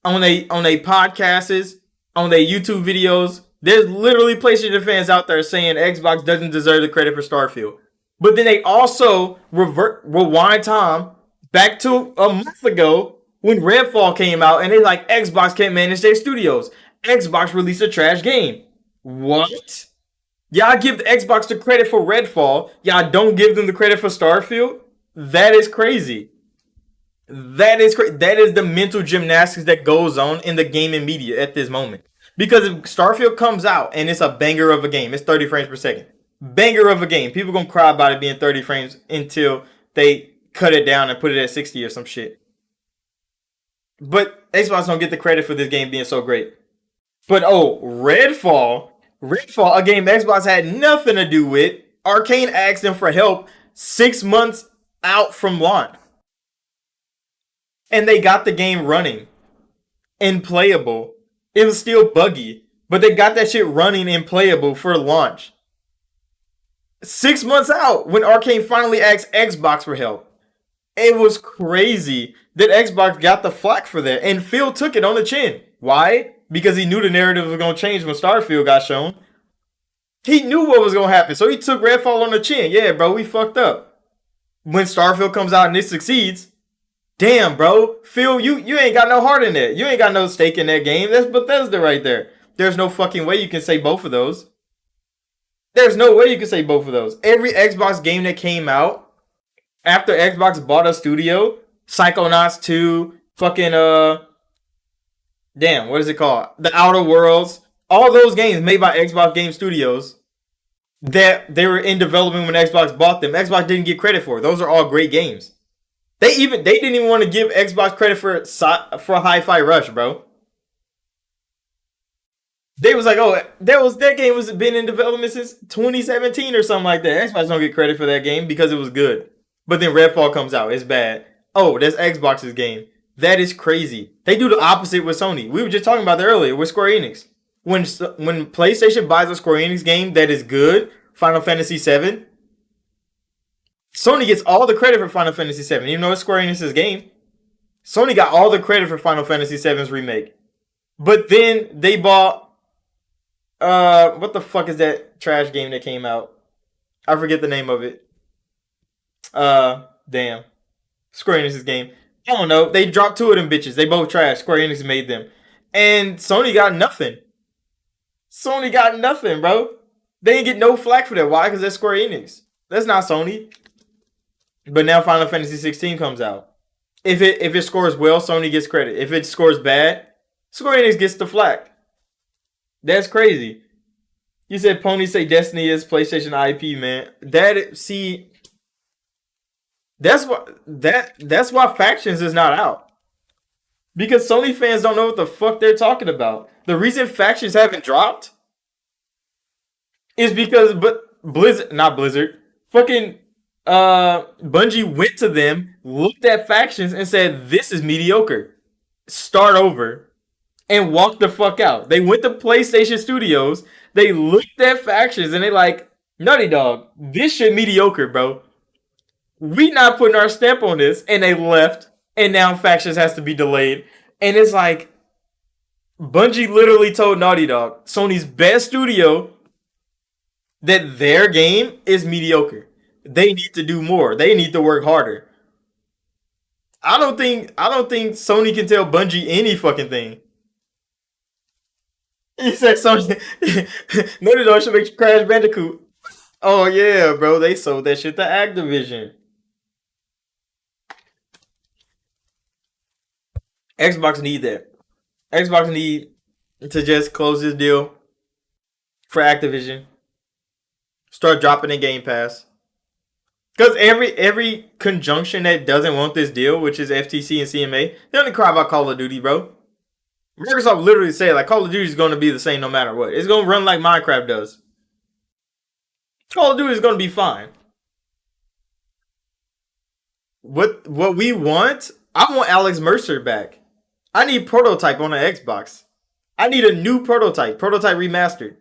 On they podcasts. On their YouTube videos. There's literally PlayStation fans out there saying Xbox doesn't deserve the credit for Starfield. But then they also rewind time back to a month ago when Redfall came out and they like, Xbox can't manage their studios. Xbox released a trash game. What? Y'all give the Xbox the credit for Redfall. Y'all don't give them the credit for Starfield? That is crazy. That is the mental gymnastics that goes on in the gaming media at this moment. Because if Starfield comes out and it's a banger of a game, it's 30 frames per second. Banger of a game. People gonna cry about it being 30 frames until they cut it down and put it at 60 or some shit. But Xbox don't get the credit for this game being so great. But oh, Redfall, a game Xbox had nothing to do with. Arcane asked them for help 6 months out from launch. And they got the game running and playable. It was still buggy, but they got that shit running and playable for launch. 6 months out when Arcane finally asked Xbox for help. It was crazy that Xbox got the flack for that. And Phil took it on the chin. Why? Because he knew the narrative was going to change when Starfield got shown. He knew what was going to happen. So he took Redfall on the chin. Yeah, bro, we fucked up. When Starfield comes out and it succeeds, damn, bro. Phil, you ain't got no heart in it. You ain't got no stake in that game. That's Bethesda right there. There's no fucking way you can say both of those. There's no way you can say both of those. Every Xbox game that came out after Xbox bought a studio, Psychonauts 2, fucking, damn, what is it called? The Outer Worlds. All those games made by Xbox Game Studios that they were in development when Xbox bought them. Xbox didn't get credit for. Those are all great games. They didn't even want to give Xbox credit for Hi-Fi Rush, bro. They was like, oh, that game was been in development since 2017 or something like that. Xbox don't get credit for that game because it was good. But then Redfall comes out, it's bad. Oh, that's Xbox's game. That is crazy. They do the opposite with Sony. We were just talking about that earlier with Square Enix. When PlayStation buys a Square Enix game that is good, Final Fantasy VII, Sony gets all the credit for Final Fantasy VII, even though it's Square Enix's game. Sony got all the credit for Final Fantasy VII's remake. But then they bought, what the fuck is that trash game that came out? I forget the name of it. Damn. Square Enix's game. I don't know. They dropped two of them bitches. They both trash. Square Enix made them. And Sony got nothing. Sony got nothing, bro. They didn't get no flack for that. Why? Because that's Square Enix. That's not Sony. But now Final Fantasy 16 comes out. If it scores well, Sony gets credit. If it scores bad, Square Enix gets the flack. That's crazy. You said Pony say Destiny is PlayStation IP, man. That's why Factions is not out. Because Sony fans don't know what the fuck they're talking about. The reason Factions haven't dropped is because fucking Bungie went to them, looked at Factions and said, this is mediocre. Start over. And walked the fuck out. They went to PlayStation Studios, they looked at Factions and they like, Naughty Dog, this shit mediocre, bro. We not putting our stamp on this. And they left. And now Factions has to be delayed. And it's like, Bungie literally told Naughty Dog, Sony's best studio, that their game is mediocre. They need to do more. They need to work harder. I don't think Sony can tell Bungie any fucking thing. He said Sony Naughty Dog should make Crash Bandicoot. Oh yeah, bro. They sold that shit to Activision. Xbox need that. Xbox need to just close this deal for Activision. Start dropping in Game Pass. Because every conjunction that doesn't want this deal, which is FTC and CMA, they only cry about Call of Duty, bro. Microsoft literally said, like, Call of Duty is going to be the same no matter what. It's going to run like Minecraft does. Call of Duty is going to be fine. What we want, I want Alex Mercer back. I need Prototype on the Xbox. I need a new Prototype remastered.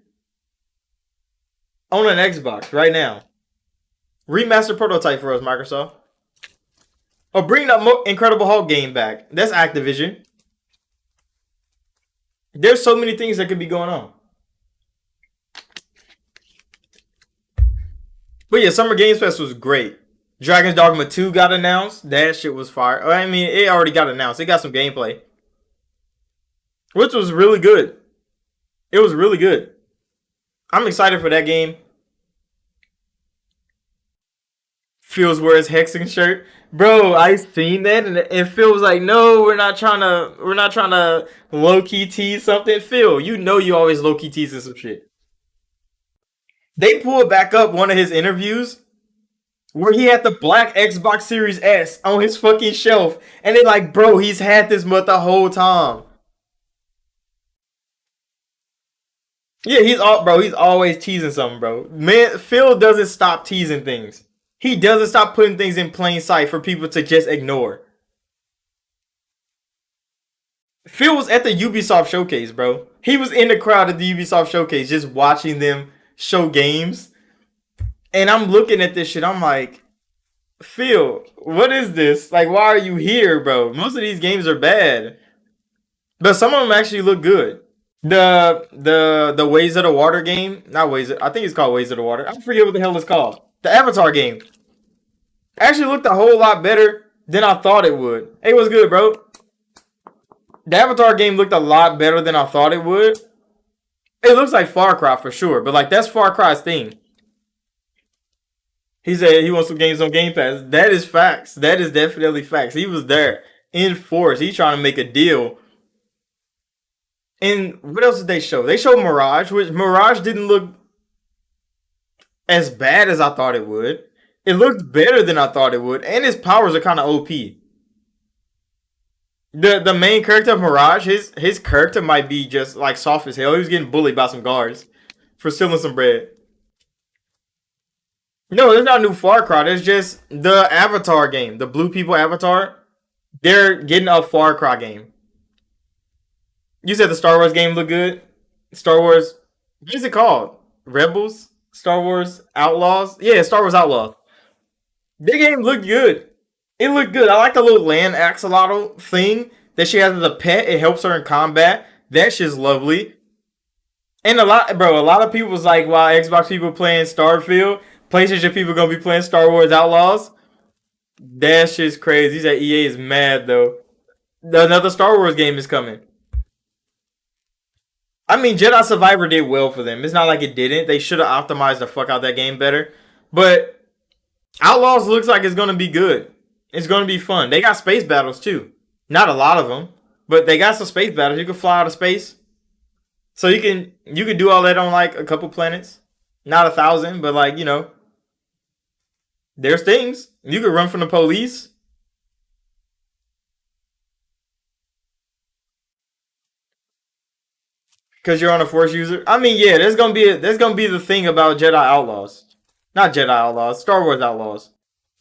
On an Xbox right now. Remaster Prototype for us, Microsoft. Or bring that Incredible Hulk game back. That's Activision. There's so many things that could be going on. But yeah, Summer Games Fest was great. Dragon's Dogma 2 got announced. That shit was fire. I mean, it already got announced. It got some gameplay. Which was really good. It was really good. I'm excited for that game. Feels wears Hexen shirt. Bro, I seen that and Phil was like, no, we're not trying to low key tease something. Phil, you know you always low key teasing some shit. They pulled back up one of his interviews where he had the black Xbox Series S on his fucking shelf, and they like, bro, he's had this mud the whole time. Yeah, he's always teasing something, bro. Man, Phil doesn't stop teasing things. He doesn't stop putting things in plain sight for people to just ignore. Phil was at the Ubisoft showcase, bro. He was in the crowd at the Ubisoft showcase just watching them show games. And I'm looking at this shit. I'm like, Phil, what is this? Like, why are you here, bro? Most of these games are bad. But some of them actually look good. The Ways of the Water game, not I think it's called Ways of the Water. I forget what the hell it's called. The Avatar game actually looked a whole lot better than I thought it would. Hey, what's good, bro? The Avatar game looked a lot better than I thought it would. It looks like Far Cry for sure, but like that's Far Cry's thing. He said he wants some games on Game Pass. That is facts. That is definitely facts. He was there in force. He's trying to make a deal. And what else did they show? They showed Mirage, which Mirage didn't look as bad as I thought it would. It looked better than I thought it would, and his powers are kind of OP. The main character of Mirage, his character might be just like soft as hell. He was getting bullied by some guards for stealing some bread. No, there's not a new Far Cry. There's just the Avatar game, the Blue People Avatar. They're getting a Far Cry game. You said the Star Wars game looked good. Star Wars, what is it called? Rebels? Star Wars Outlaws? Yeah, Star Wars Outlaws. The game looked good. It looked good. I like the little land axolotl thing that she has as a pet. It helps her in combat. That shit's lovely. And a lot of people was like, wow, Xbox people playing Starfield. PlayStation people gonna be playing Star Wars Outlaws. That shit's crazy. He said EA is mad though. Another Star Wars game is coming. I mean, Jedi Survivor did well for them. It's not like it didn't. They should have optimized the fuck out that game better. But Outlaws looks like it's gonna be good. It's gonna be fun. They got space battles too. Not a lot of them, but they got some space battles. You can fly out of space, so you can do all that on like a couple planets. Not 1,000, but like there's things you could run from the police. Because you're on a force user. I mean, yeah, there's gonna be the thing about Jedi Outlaws, not Jedi Outlaws, Star Wars Outlaws,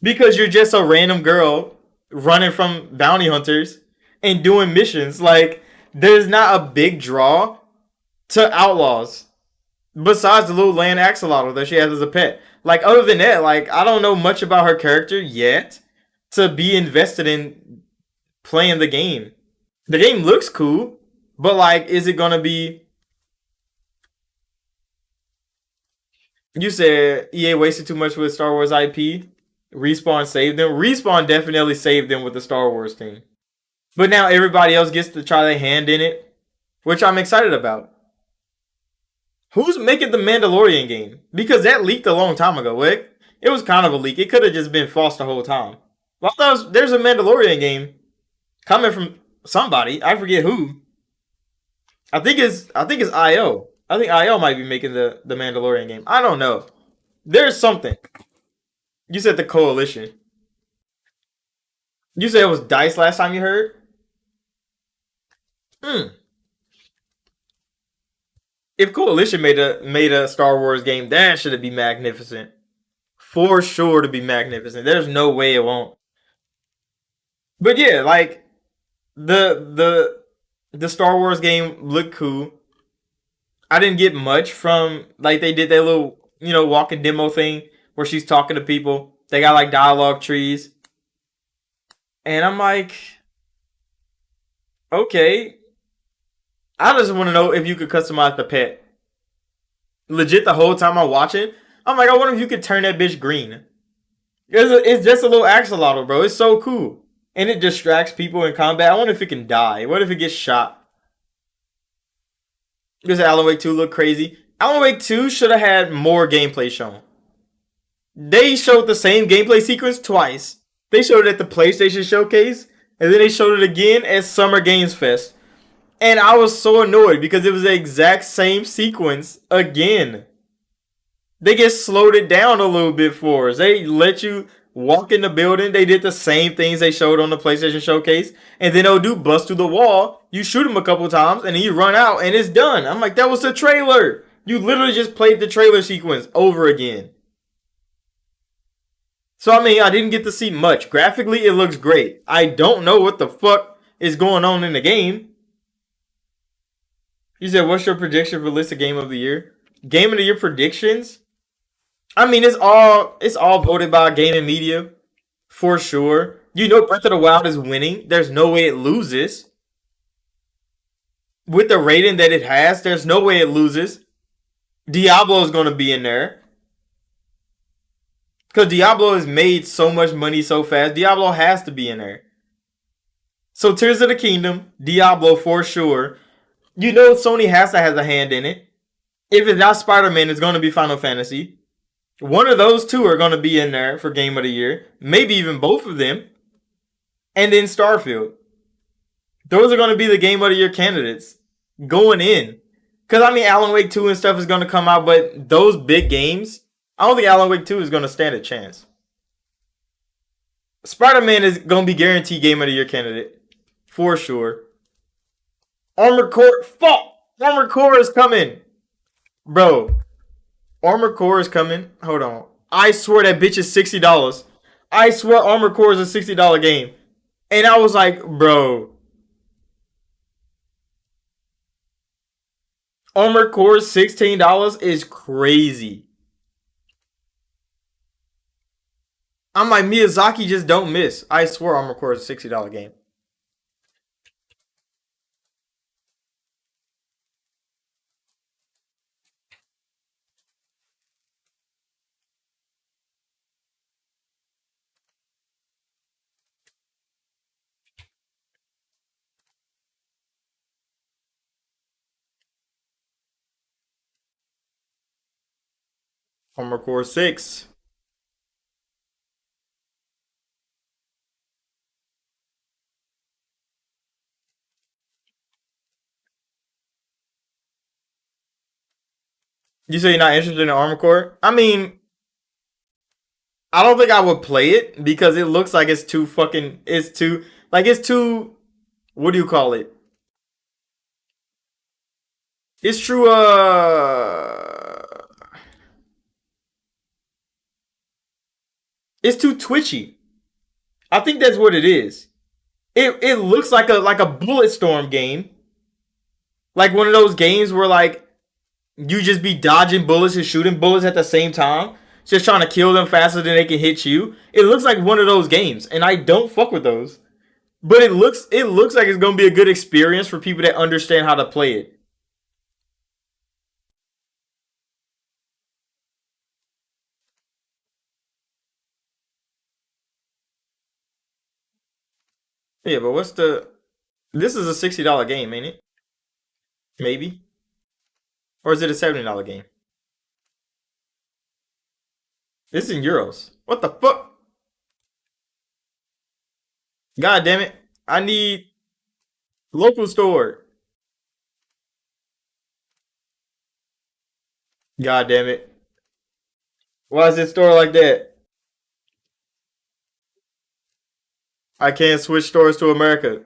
because you're just a random girl running from bounty hunters and doing missions. Like, there's not a big draw to Outlaws besides the little land axolotl that she has as a pet. Like, other than that, like, I don't know much about her character yet to be invested in playing the game. The game looks cool, but like, is it gonna be? You said EA wasted too much with Star Wars IP. Respawn saved them. Respawn definitely saved them with the Star Wars thing. But now everybody else gets to try their hand in it, which I'm excited about. Who's making the Mandalorian game? Because that leaked a long time ago. It was kind of a leak. It could have just been false the whole time. Well, there's a Mandalorian game coming from somebody. I forget who. I think it's IO. I think IO might be making the Mandalorian game. I don't know. There's something. You said the Coalition. You said it was Dice last time you heard? Hmm. If Coalition made a Star Wars game, that should be magnificent. For sure to be magnificent. There's no way it won't. But yeah, like the Star Wars game looked cool. I didn't get much from like they did that little walking demo thing where she's talking to people. They got like dialogue trees, and I'm like, okay. I just want to know if you could customize the pet. Legit, the whole time I'm watching, I'm like, I wonder if you could turn that bitch green. It's just a little axolotl, bro. It's so cool, and it distracts people in combat. I wonder if it can die. What if it gets shot? Does Alan Wake 2 look crazy? Alan Wake 2 should have had more gameplay shown. They showed the same gameplay sequence twice. They showed it at the PlayStation Showcase, and then they showed it again at Summer Games Fest. And I was so annoyed because it was the exact same sequence again. They just slowed it down a little bit for us. They let you walk in the building. They did the same things they showed on the PlayStation Showcase. And then they'll do bust through the wall. You shoot them a couple times, and then you run out, and it's done. I'm like, that was the trailer. You literally just played the trailer sequence over again. So, I mean, I didn't get to see much. Graphically, it looks great. I don't know what the fuck is going on in the game. You said, what's your prediction for list of game of the year? Game of the year predictions? I mean, it's all voted by gaming media for sure. You know, Breath of the Wild is winning. There's no way it loses with the rating that it has. There's no way it loses. Diablo is going to be in there because Diablo has made so much money so fast. Diablo has to be in there. So Tears of the Kingdom, Diablo for sure. You know, Sony has to have a hand in it. If it's not Spider-Man, it's going to be Final Fantasy. One of those two are going to be in there for Game of the Year. Maybe even both of them. And then Starfield. Those are going to be the Game of the Year candidates going in. Because, I mean, Alan Wake 2 and stuff is going to come out, but those big games, I don't think Alan Wake 2 is going to stand a chance. Spider-Man is going to be guaranteed Game of the Year candidate. For sure. Armored Core. Fuck! Armored Core is coming. Bro. Armored Core is coming. Hold on. I swear that bitch is $60. I swear Armored Core is a $60 game. And I was like, bro. Armored Core $16 is crazy. I'm like, Miyazaki just don't miss. I swear Armored Core is a $60 game. Armored Core 6. You say you're not interested in Armored Core? I mean, I don't think I would play it because it looks like it's too fucking. It's too. Like, it's too. What do you call it? It's true. It's too twitchy. I think that's what it is. It looks like a bullet storm game, like one of those games where like you just be dodging bullets and shooting bullets at the same time, just trying to kill them faster than they can hit you. It looks like one of those games, and I don't fuck with those. But it looks like it's gonna be a good experience for people that understand how to play it. Yeah, but what's the? This is a $60 game, ain't it? Maybe, or is it a $70 game? This is in euros. What the fuck? God damn it! I need local store. God damn it! Why is it store like that? I can't switch stores to America.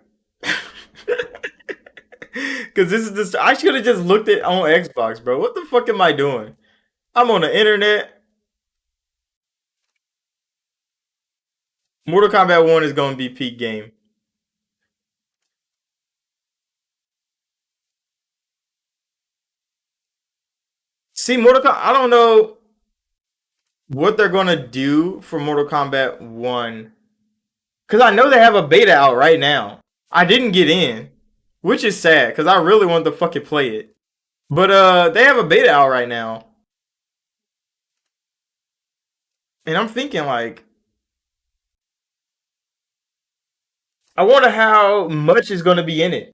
Cause this is this. I should have just looked it on Xbox, bro. What the fuck am I doing? I'm on the internet. Mortal Kombat 1 is gonna be peak game. See, Mortal Kombat. I don't know what they're gonna do for Mortal Kombat 1. Cause I know they have a beta out right now. I didn't get in, which is sad. Cause I really want to fucking play it. But they have a beta out right now, and I'm thinking like, I wonder how much is gonna be in it.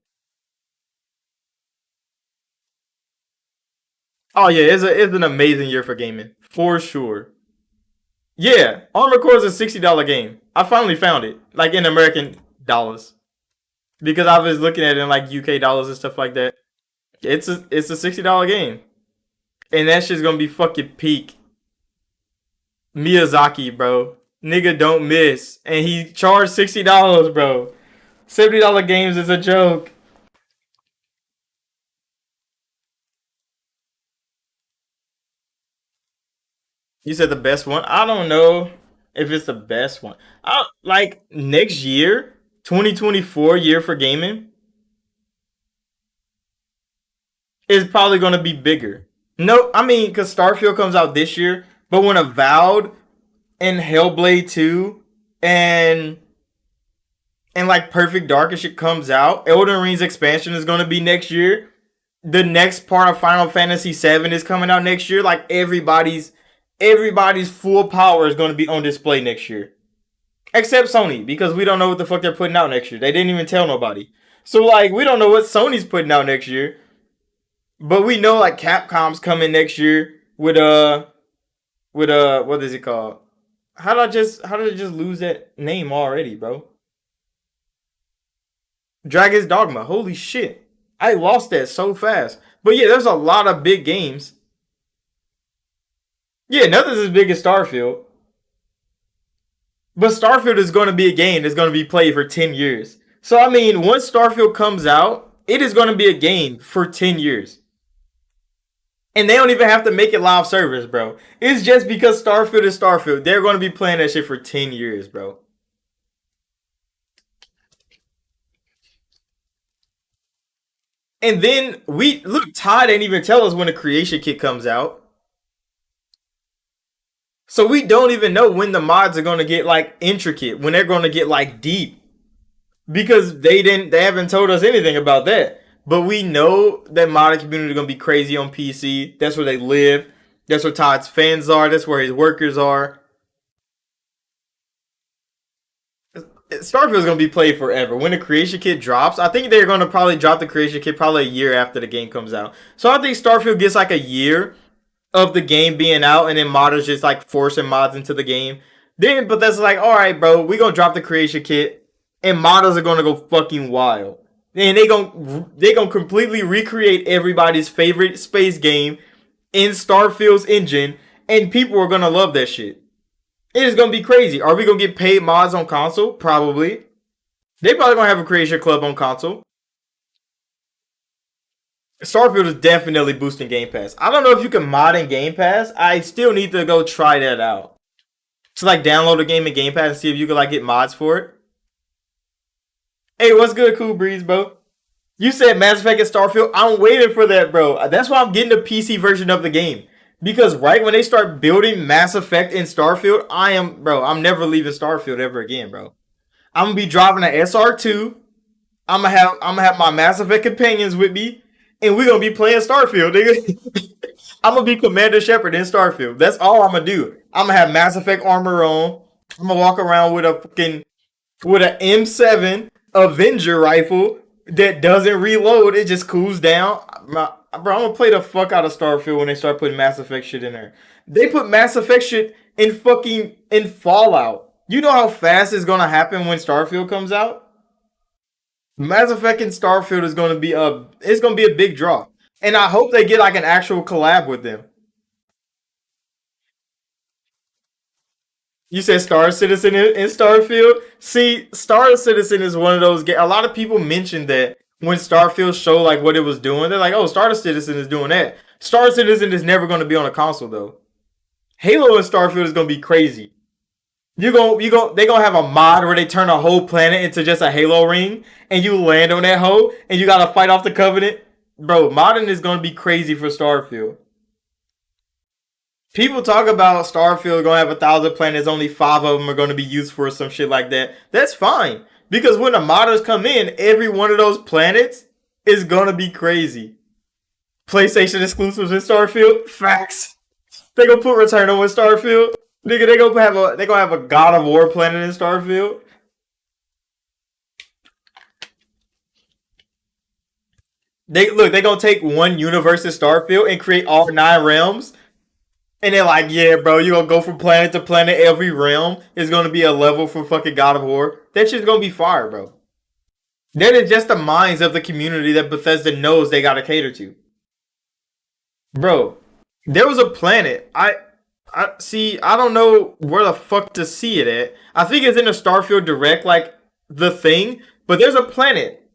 Oh yeah, it's an amazing year for gaming for sure. Yeah, Armored Core is a $60 game. I finally found it, like in American dollars, because I was looking at it in like UK dollars and stuff like that. It's a $60 game, and that shit's gonna be fucking peak. Miyazaki, bro, nigga don't miss, and he charged $60, bro. $70 games is a joke. You said the best one. I don't know if it's the best one. I like next year, 2024 year for gaming is probably going to be bigger. No, I mean, because Starfield comes out this year, but when Avowed and Hellblade 2 and like Perfect Dark and shit comes out, Elden Ring's expansion is going to be next year. The next part of Final Fantasy 7 is coming out next year. Like everybody's full power is going to be on display next year. Except Sony, because we don't know what the fuck they're putting out next year. They didn't even tell nobody. So like we don't know what Sony's putting out next year. But we know like Capcom's coming next year with what is it called? How did I just lose that name already, bro? Dragon's Dogma. Holy shit. I lost that so fast. But yeah, there's a lot of big games. Yeah, nothing's as big as Starfield. But Starfield is going to be a game that's going to be played for 10 years. So I mean, once Starfield comes out, it is going to be a game for 10 years. And they don't even have to make it live service, bro. It's just because Starfield is Starfield. They're going to be playing that shit for 10 years, bro. And then we look, Todd didn't even tell us when the creation kit comes out. So we don't even know when the mods are going to get like intricate, when they're going to get like deep because they haven't told us anything about that. But we know that modding community is going to be crazy on PC. That's where they live. That's where Todd's fans are. That's where his workers are. Starfield is going to be played forever. When the creation kit drops, I think they're going to probably drop the creation kit probably a year after the game comes out. So I think Starfield gets like a year of the game being out, and then modders just like forcing mods into the game. Then, but that's like, all right, bro, we gonna drop the creation kit, and modders are gonna go fucking wild, and they gonna completely recreate everybody's favorite space game in Starfield's engine, and people are gonna love that shit. It is gonna be crazy. Are we gonna get paid mods on console? Probably. They probably gonna have a creation club on console. Starfield is definitely boosting Game Pass. I don't know if you can mod in Game Pass. I still need to go try that out. To like download a game in Game Pass and see if you can like get mods for it. Hey, what's good, Cool Breeze, bro? You said Mass Effect and Starfield. I'm waiting for that, bro. That's why I'm getting the PC version of the game. Because right when they start building Mass Effect in Starfield, I'm never leaving Starfield ever again, bro. I'm gonna be driving an SR2. I'm gonna have my Mass Effect companions with me, and we're gonna be playing Starfield, nigga. I'm gonna be Commander Shepard in Starfield. That's all I'm gonna do. I'm gonna have Mass Effect armor on. I'm gonna walk around with a fucking with an M7 Avenger rifle that doesn't reload. It just cools down. Bro, I'm gonna play the fuck out of Starfield when they start putting Mass Effect shit in there. They put Mass Effect shit in Fallout. You know how fast it's gonna happen when Starfield comes out? Mass Effect and Starfield is gonna be a big draw. And I hope they get like an actual collab with them. You said Star Citizen in Starfield. See, Star Citizen is one of those games. A lot of people mentioned that when Starfield showed like what it was doing. They're like, "Oh, Star Citizen is doing that." Star Citizen is never going to be on a console though. Halo and Starfield is going to be crazy. They gonna have a mod where they turn a whole planet into just a Halo ring, and you land on that hoe, and you gotta fight off the Covenant. Bro, modding is gonna be crazy for Starfield. People talk about Starfield gonna have 1,000 planets, only five of them are gonna be used for some shit like that. That's fine. Because when the modders come in, every one of those planets is gonna be crazy. PlayStation exclusives in Starfield? Facts. They gonna put Returnal in Starfield. Nigga, they gonna have a God of War planet in Starfield. They gonna take one universe in Starfield and create all nine realms And they're like, yeah, bro, you gonna go from planet to planet. Every realm is gonna be a level for fucking God of War. That shit's gonna be fire, bro. That is just the minds of the community that Bethesda knows they gotta cater to. Bro, there was a planet. I see. I don't know where the fuck to see it at. I think it's in the Starfield Direct, like the thing. But there's a planet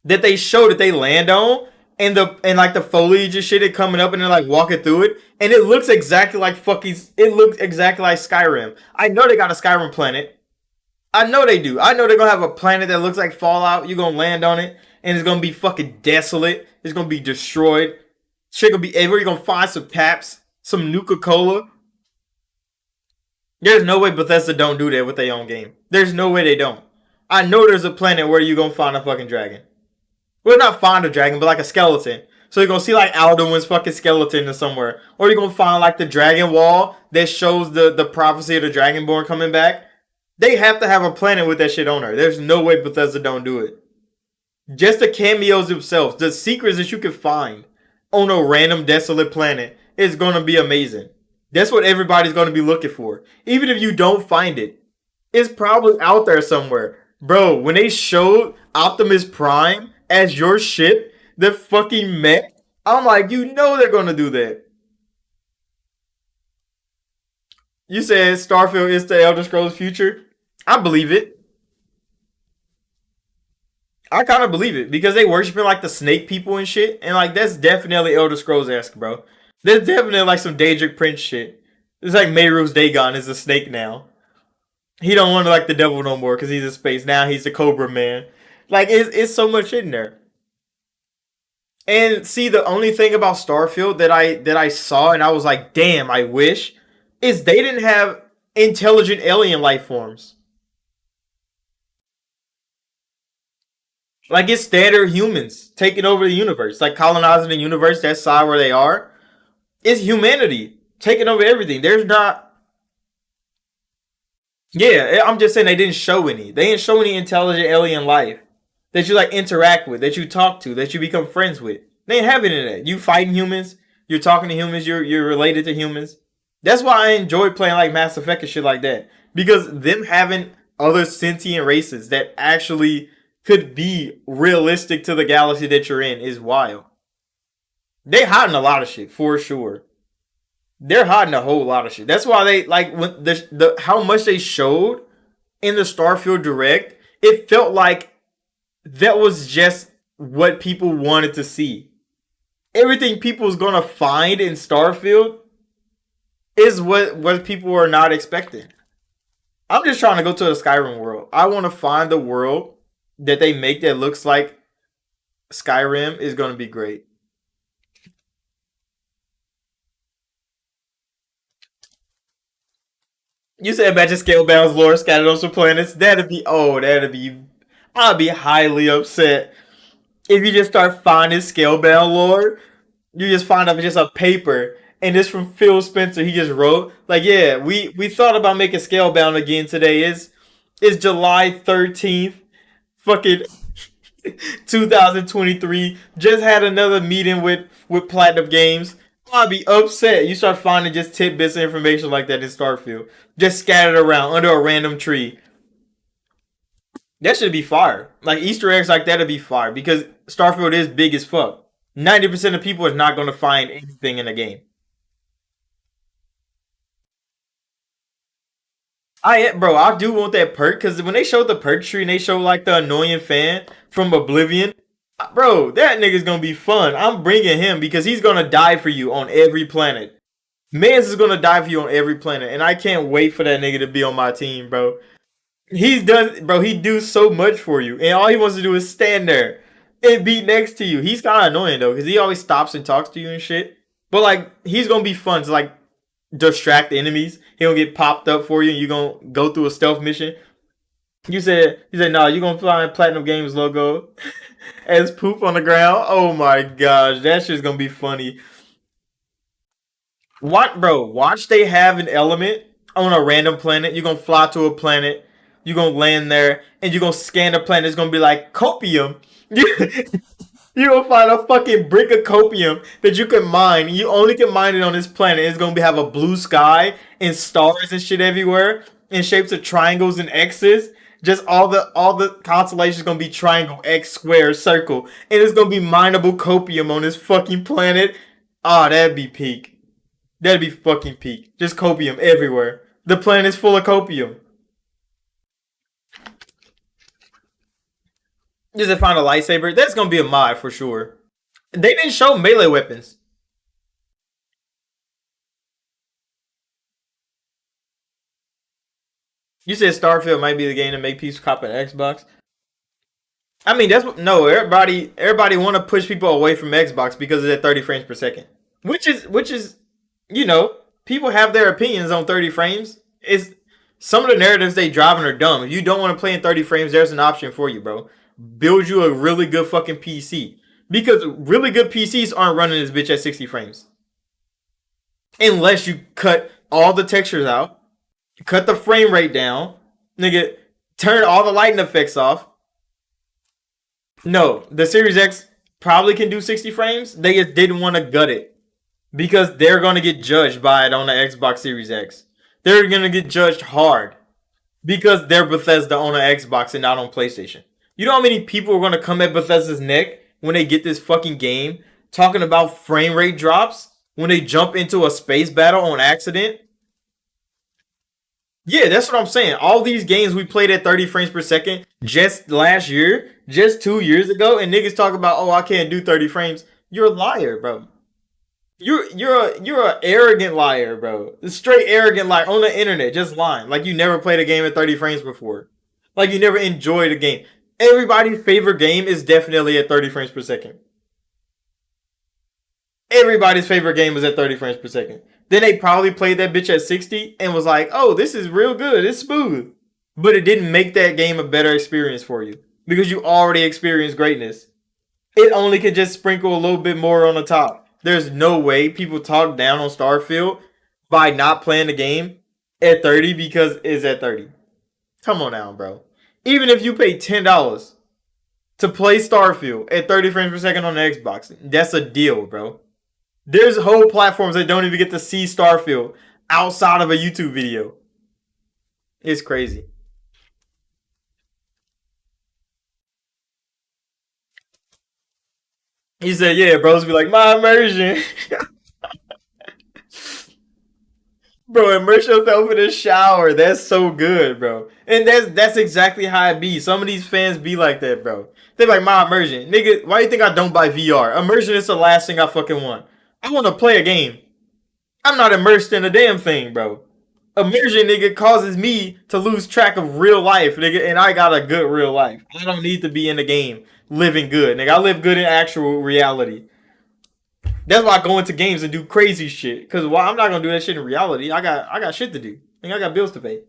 that they show that they land on, and like the foliage and shit is coming up, and they're like walking through it, and it looks exactly like fucking. It looks exactly like Skyrim. I know they got a Skyrim planet. I know they do. I know they're gonna have a planet that looks like Fallout. You're gonna land on it, and it's gonna be fucking desolate. It's gonna be destroyed. Shit gonna be everywhere. You're gonna find some taps, some Nuka Cola. There's no way Bethesda don't do that with their own game. There's no way they don't. I know there's a planet where you're gonna find a fucking dragon. Well, not find a dragon, but like a skeleton. So you're gonna see like Alduin's fucking skeleton or somewhere. Or you're gonna find like the dragon wall that shows the prophecy of the Dragonborn coming back. They have to have a planet with that shit on there. There's no way Bethesda don't do it. Just the cameos themselves, the secrets that you can find on a random desolate planet is gonna be amazing. That's what everybody's gonna be looking for. Even if you don't find it, it's probably out there somewhere. Bro, when they showed Optimus Prime as your ship, the fucking mech, I'm like, you know they're gonna do that. You said Starfield is the Elder Scrolls future. I believe it. I kind of believe it because they worshiping like the snake people and shit, and like that's definitely Elder Scrolls esque, bro. There's definitely like some Daedric Prince shit. It's like Mehru's Dagon is a snake now. He don't want to like the devil no more because he's in space now. He's the Cobra Man. Like it's so much in there. And see, the only thing about Starfield that I saw and I was like, damn, I wish, is they didn't have intelligent alien life forms. Like it's standard humans taking over the universe, like colonizing the universe. That side where they are, it's humanity taking over everything. There's not. Yeah, I'm just saying they didn't show any. They didn't show any intelligent alien life that you like interact with, that you talk to, that you become friends with. They ain't have any of that. You fighting humans, you're talking to humans, you're related to humans. That's why I enjoy playing like Mass Effect and shit like that. Because them having other sentient races that actually could be realistic to the galaxy that you're in is wild. They hiding a lot of shit for sure. They're hiding a whole lot of shit. That's why they like when the how much they showed in the Starfield Direct. It felt like that was just what people wanted to see. Everything people's gonna find in Starfield is what people are not expecting. I'm just trying to go to the Skyrim world. I want to find the world that they make that looks like Skyrim is gonna be great. You said imagine Scalebound's lore scattered on some planets. That'd be. I'd be highly upset if you just start finding Scalebound lore. You just find out it's just a paper, and it's from Phil Spencer. He just wrote like, yeah, we thought about making Scalebound again today. Is July 13th, fucking 2023. Just had another meeting with Platinum Games. I'd be upset. You start finding just tidbits of information like that in Starfield, just scattered around under a random tree. That should be fire. Like Easter eggs like that'd be fire because Starfield is big as fuck. 90% of people is not going to find anything in the game. Bro, I do want that perk because when they showed the perk tree and they showed like the annoying fan from Oblivion, bro, that nigga's gonna be fun. I'm bringing him because he's gonna die for you on every planet. Mans is gonna die for you on every planet, and I can't wait for that nigga to be on my team, bro. He's done, bro. He do so much for you, and all he wants to do is stand there and be next to you. He's kind of annoying though, because he always stops and talks to you and shit. But like, he's gonna be fun to like distract the enemies. He'll get popped up for you, and you're gonna go through a stealth mission. You said, no, you're gonna find Platinum Games logo as poop on the ground. Oh my gosh, that shit's gonna be funny. What, bro? Watch they have an element on a random planet. You're gonna fly to a planet. You're gonna land there, and you're gonna scan the planet. It's gonna be like copium. You will find a fucking brick of copium that you can mine. You only can mine it on this planet. It's gonna have a blue sky and stars and shit everywhere in shapes of triangles and X's. Just all the constellations gonna be triangle, X, square, circle, and it's gonna be mineable copium on this fucking planet. Ah, that'd be peak. That'd be fucking peak. Just copium everywhere. The planet's full of copium. Just to find a lightsaber, that's gonna be a mod for sure. They didn't show melee weapons. You said Starfield might be the game to make people cop an Xbox. I mean, that's what. No, everybody want to push people away from Xbox because of that 30 frames per second. Which is, you know, people have their opinions on 30 frames. Is some of the narratives they driving are dumb. If you don't want to play in 30 frames, there's an option for you, bro. Build you a really good fucking PC. Because really good PCs aren't running this bitch at 60 frames. Unless you cut all the textures out, cut the frame rate down, nigga, turn all the lighting effects off. No, the Series X probably can do 60 frames. They just didn't want to gut it. Because they're going to get judged by it on the Xbox Series X. They're going to get judged hard. Because they're Bethesda on the Xbox and not on PlayStation. You know how many people are going to come at Bethesda's neck when they get this fucking game talking about frame rate drops when they jump into a space battle on accident? Yeah, that's what I'm saying. All these games we played at 30 frames per second just last year, just 2 years ago, and niggas talk about, oh, I can't do 30 frames. You're a liar, bro. You're an arrogant liar, bro. A straight arrogant liar on the internet, just lying. Like you never played a game at 30 frames before. Like you never enjoyed a game. Everybody's favorite game is definitely at 30 frames per second. Everybody's favorite game was at 30 frames per second. Then they probably played that bitch at 60 and was like, oh, this is real good. It's smooth. But it didn't make that game a better experience for you. Because you already experienced greatness. It only could just sprinkle a little bit more on the top. There's no way people talk down on Starfield by not playing the game at 30 because it's at 30. Come on now, bro. Even if you pay $10 to play Starfield at 30 frames per second on the Xbox, that's a deal, bro. There's whole platforms that don't even get to see Starfield outside of a YouTube video. It's crazy. He said, yeah, bros be like, my immersion. Bro, immerse yourself in the shower. That's so good, bro. And that's exactly how it be. Some of these fans be like that, bro. They like, my immersion. Nigga, why do you think I don't buy VR? Immersion is the last thing I fucking want. I want to play a game. I'm not immersed in a damn thing, bro. Immersion, nigga, causes me to lose track of real life, nigga, and I got a good real life. I don't need to be in the game living good, nigga. I live good in actual reality. That's why I go into games and do crazy shit. Cause why I'm not gonna do that shit in reality. I got shit to do. I got bills to pay.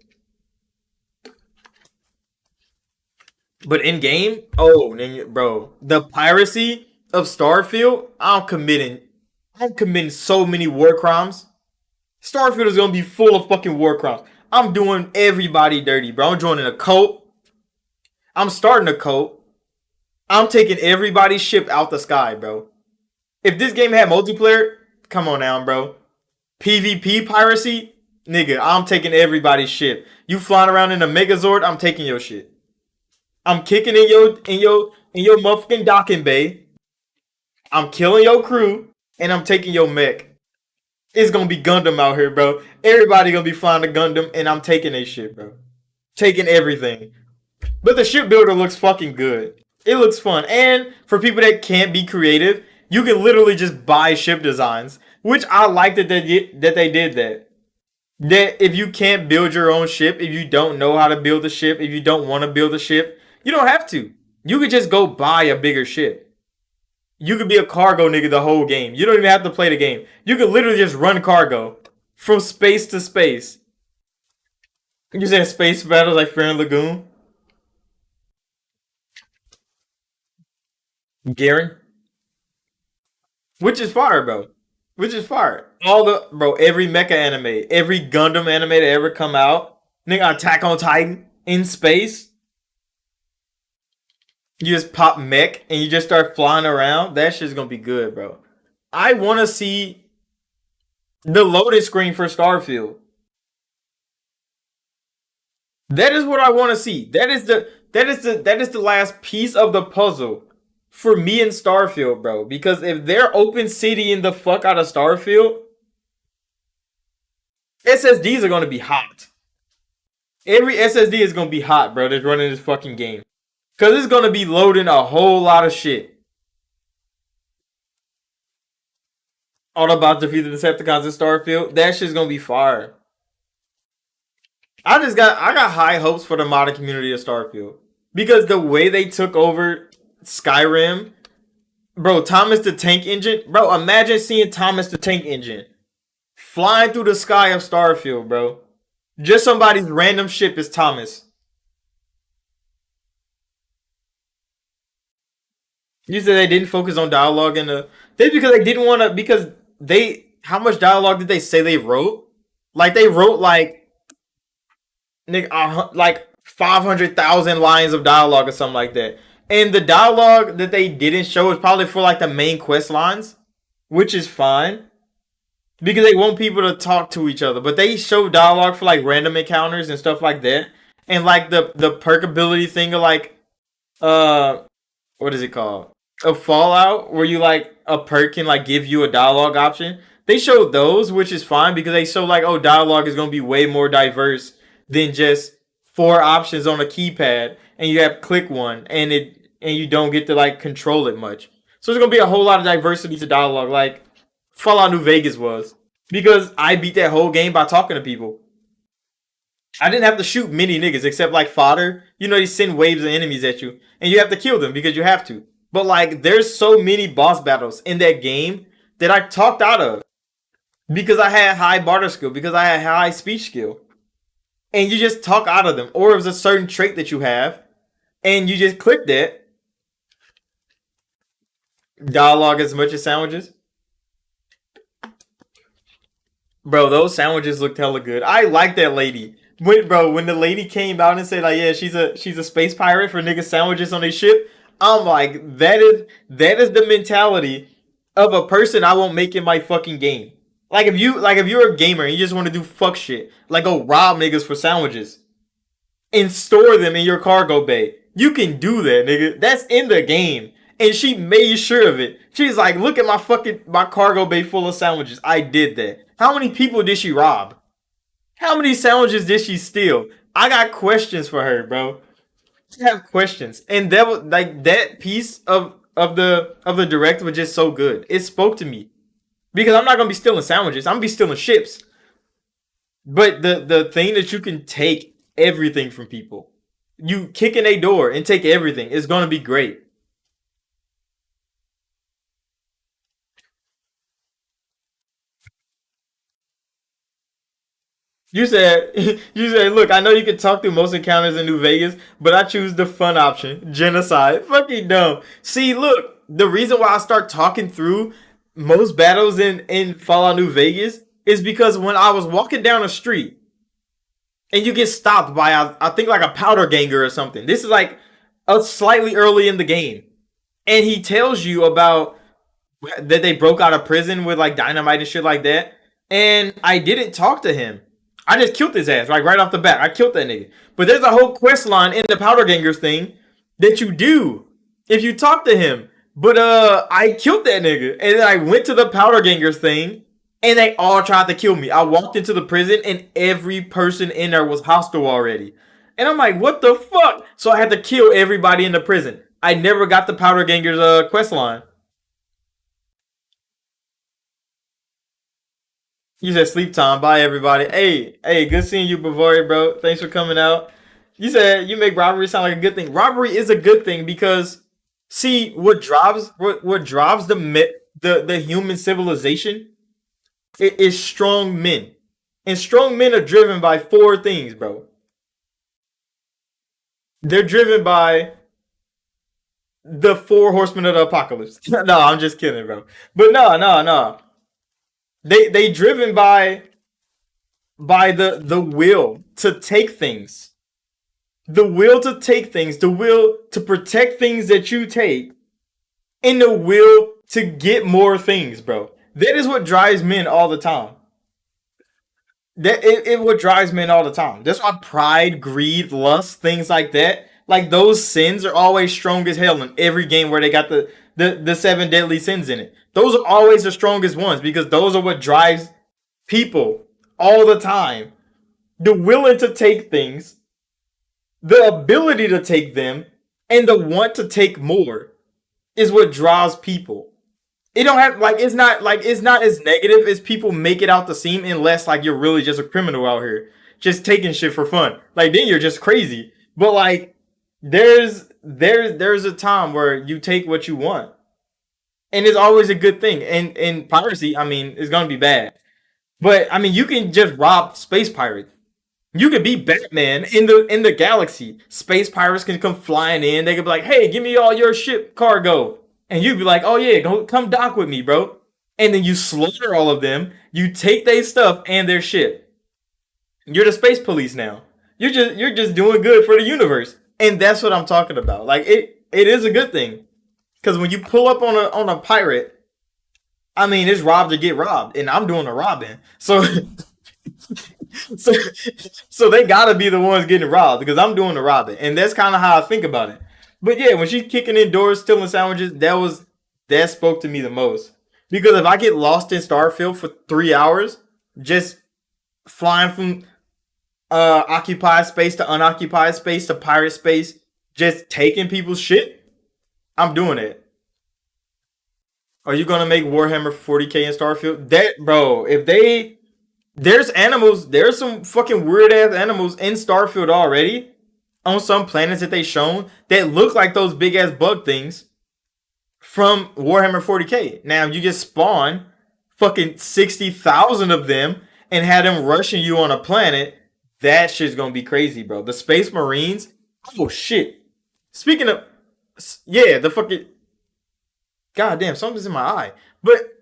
But in game, oh, nigga, bro, the piracy of Starfield, I'm committing so many war crimes. Starfield is gonna be full of fucking war crimes. I'm doing everybody dirty, bro. I'm joining a cult. I'm starting a cult. I'm taking everybody's ship out the sky, bro. If this game had multiplayer, come on now, bro. PvP piracy, nigga, I'm taking everybody's ship. You flying around in a Megazord, I'm taking your shit. I'm kicking in your motherfucking docking bay. I'm killing your crew, and I'm taking your mech. It's gonna be Gundam out here, bro. Everybody gonna be flying the Gundam, and I'm taking their shit, bro. Taking everything. But the shipbuilder looks fucking good. It looks fun. And for people that can't be creative, you can literally just buy ship designs. Which I like that they did that. That if you can't build your own ship, if you don't know how to build a ship, if you don't want to build a ship, you don't have to. You could just go buy a bigger ship. You could be a cargo nigga the whole game. You don't even have to play the game. You could literally just run cargo from space to space. You saying space battles like Fear and Lagoon? Garen? Which is fire, bro. Which is fire. Every mecha anime, every Gundam anime that ever come out, nigga, Attack on Titan in space. You just pop mech and you just start flying around. That shit's gonna be good, bro. I want to see the loading screen for Starfield. That is what I want to see. That is the last piece of the puzzle for me in Starfield, bro. Because if they're open city in the fuck out of Starfield, SSDs are gonna be hot. Every SSD is gonna be hot, bro. That's running this fucking game. Cause it's gonna be loading a whole lot of shit. All about defeat the Decepticons in Starfield. That shit's gonna be fire. I got high hopes for the modding community of Starfield. Because the way they took over Skyrim, bro, Thomas the Tank Engine, bro, imagine seeing Thomas the Tank Engine flying through the sky of Starfield, bro. Just somebody's random ship is Thomas. You said they didn't focus on dialogue in the. They because they didn't want to because they how much dialogue did they say they wrote? Like they wrote like 500,000 lines of dialogue or something like that. And the dialogue that they didn't show is probably for like the main quest lines, which is fine because they want people to talk to each other. But they show dialogue for like random encounters and stuff like that, and like the perk ability thing of like uh what is it called? A Fallout where you like a perk can like give you a dialogue option. They showed those, which is fine because they show like oh dialogue is gonna be way more diverse than just four options on a keypad and you have click one and you don't get to like control it much. So there's gonna be a whole lot of diversity to dialogue like Fallout New Vegas was. Because I beat that whole game by talking to people. I didn't have to shoot many niggas except like fodder. You know, they send waves of enemies at you, and you have to kill them because you have to. But like, there's so many boss battles in that game that I talked out of because I had high barter skill, because I had high speech skill, and you just talk out of them. Or it was a certain trait that you have, and you just click that dialogue as much as sandwiches. Bro, those sandwiches looked hella good. I like that lady. When the lady came out and said like, yeah, she's a space pirate for niggas sandwiches on their ship, I'm like, that is the mentality of a person I won't make in my fucking game. Like if you're a gamer and you just want to do fuck shit, like go rob niggas for sandwiches and store them in your cargo bay. You can do that, nigga. That's in the game. And she made sure of it. She's like, look at my cargo bay full of sandwiches. I did that. How many people did she rob? How many sandwiches did she steal? I got questions for her, bro. I have questions. And that was like that piece of the direct was just so good. It spoke to me. Because I'm not gonna be stealing sandwiches. I'm gonna be stealing ships. But the thing that you can take everything from people. You kick in a door and take everything. It's gonna be great. You said you said, look, I know you can talk through most encounters in New Vegas, but I choose the fun option. Genocide. Fucking dumb. See, look, the reason why I start talking through most battles in Fallout New Vegas is because when I was walking down the street and you get stopped by I think like a powder ganger or something. This is like a slightly early in the game. And he tells you about that they broke out of prison with like dynamite and shit like that. And I didn't talk to him. I just killed his ass like right off the bat. I killed that nigga. But there's a whole quest line in the Powder Gangers thing that you do if you talk to him. But I killed that nigga, and then I went to the Powder Gangers thing, and they all tried to kill me. I walked into the prison, and every person in there was hostile already. And I'm like, what the fuck? So I had to kill everybody in the prison. I never got the Powder Gangers quest line. You said sleep time. Bye, everybody. Hey, good seeing you, Bavaria, bro. Thanks for coming out. You said you make robbery sound like a good thing. Robbery is a good thing because, see, what drives the human civilization is strong men, and strong men are driven by four things, bro. They're driven by the four horsemen of the apocalypse. No, I'm just kidding, bro. But no, no, no. They driven by the will to take things. The will to take things, the will to protect things that you take, and the will to get more things, bro. That is what drives men all the time. It what drives men all the time. That's why pride, greed, lust, things like that, like those sins are always strong as hell in every game where they got the seven deadly sins in it. Those are always the strongest ones because those are what drives people all the time. The willing to take things, the ability to take them, and the want to take more is what draws people. It don't have like it's not as negative as people make it out to seem unless like you're really just a criminal out here just taking shit for fun. Like then you're just crazy. But like there's a time where you take what you want. And it's always a good thing. And piracy, I mean, it's gonna be bad. But I mean you can just rob space pirates. You could be Batman in the galaxy. Space pirates can come flying in. They could be like, "Hey, give me all your ship cargo," and you'd be like, "Oh yeah, go come dock with me, bro." And then you slaughter all of them. You take their stuff and their ship. You're the space police now. You're just doing good for the universe, and that's what I'm talking about. Like it is a good thing because when you pull up on a pirate, I mean it's robbed to get robbed, and I'm doing a robbing. So so so they gotta be the ones getting robbed because I'm doing the robbing, and that's kind of how I think about it. But yeah, when she's kicking in doors, stealing sandwiches, that spoke to me the most. Because if I get lost in Starfield for 3 hours, just flying from occupied space to unoccupied space to pirate space, just taking people's shit, I'm doing it. Are you gonna make Warhammer 40K in Starfield? That bro, if they there's animals. There's some fucking weird ass animals in Starfield already on some planets that they shown that look like those big ass bug things from Warhammer 40K. Now you just spawn fucking 60,000 of them and have them rushing you on a planet. That shit's gonna be crazy, bro. The Space Marines. Oh shit. Speaking of, yeah, the fucking goddamn something's in my eye, but.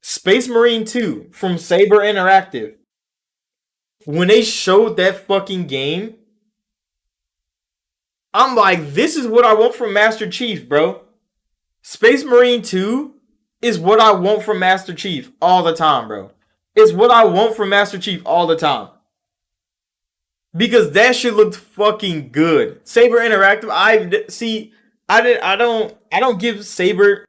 Space Marine 2 from Saber Interactive. When they showed that fucking game, I'm like, this is what I want from Master Chief, bro. Space Marine 2 is what I want from Master Chief all the time, bro. It's what I want from Master Chief all the time. Because that shit looked fucking good. Saber Interactive, I don't give Saber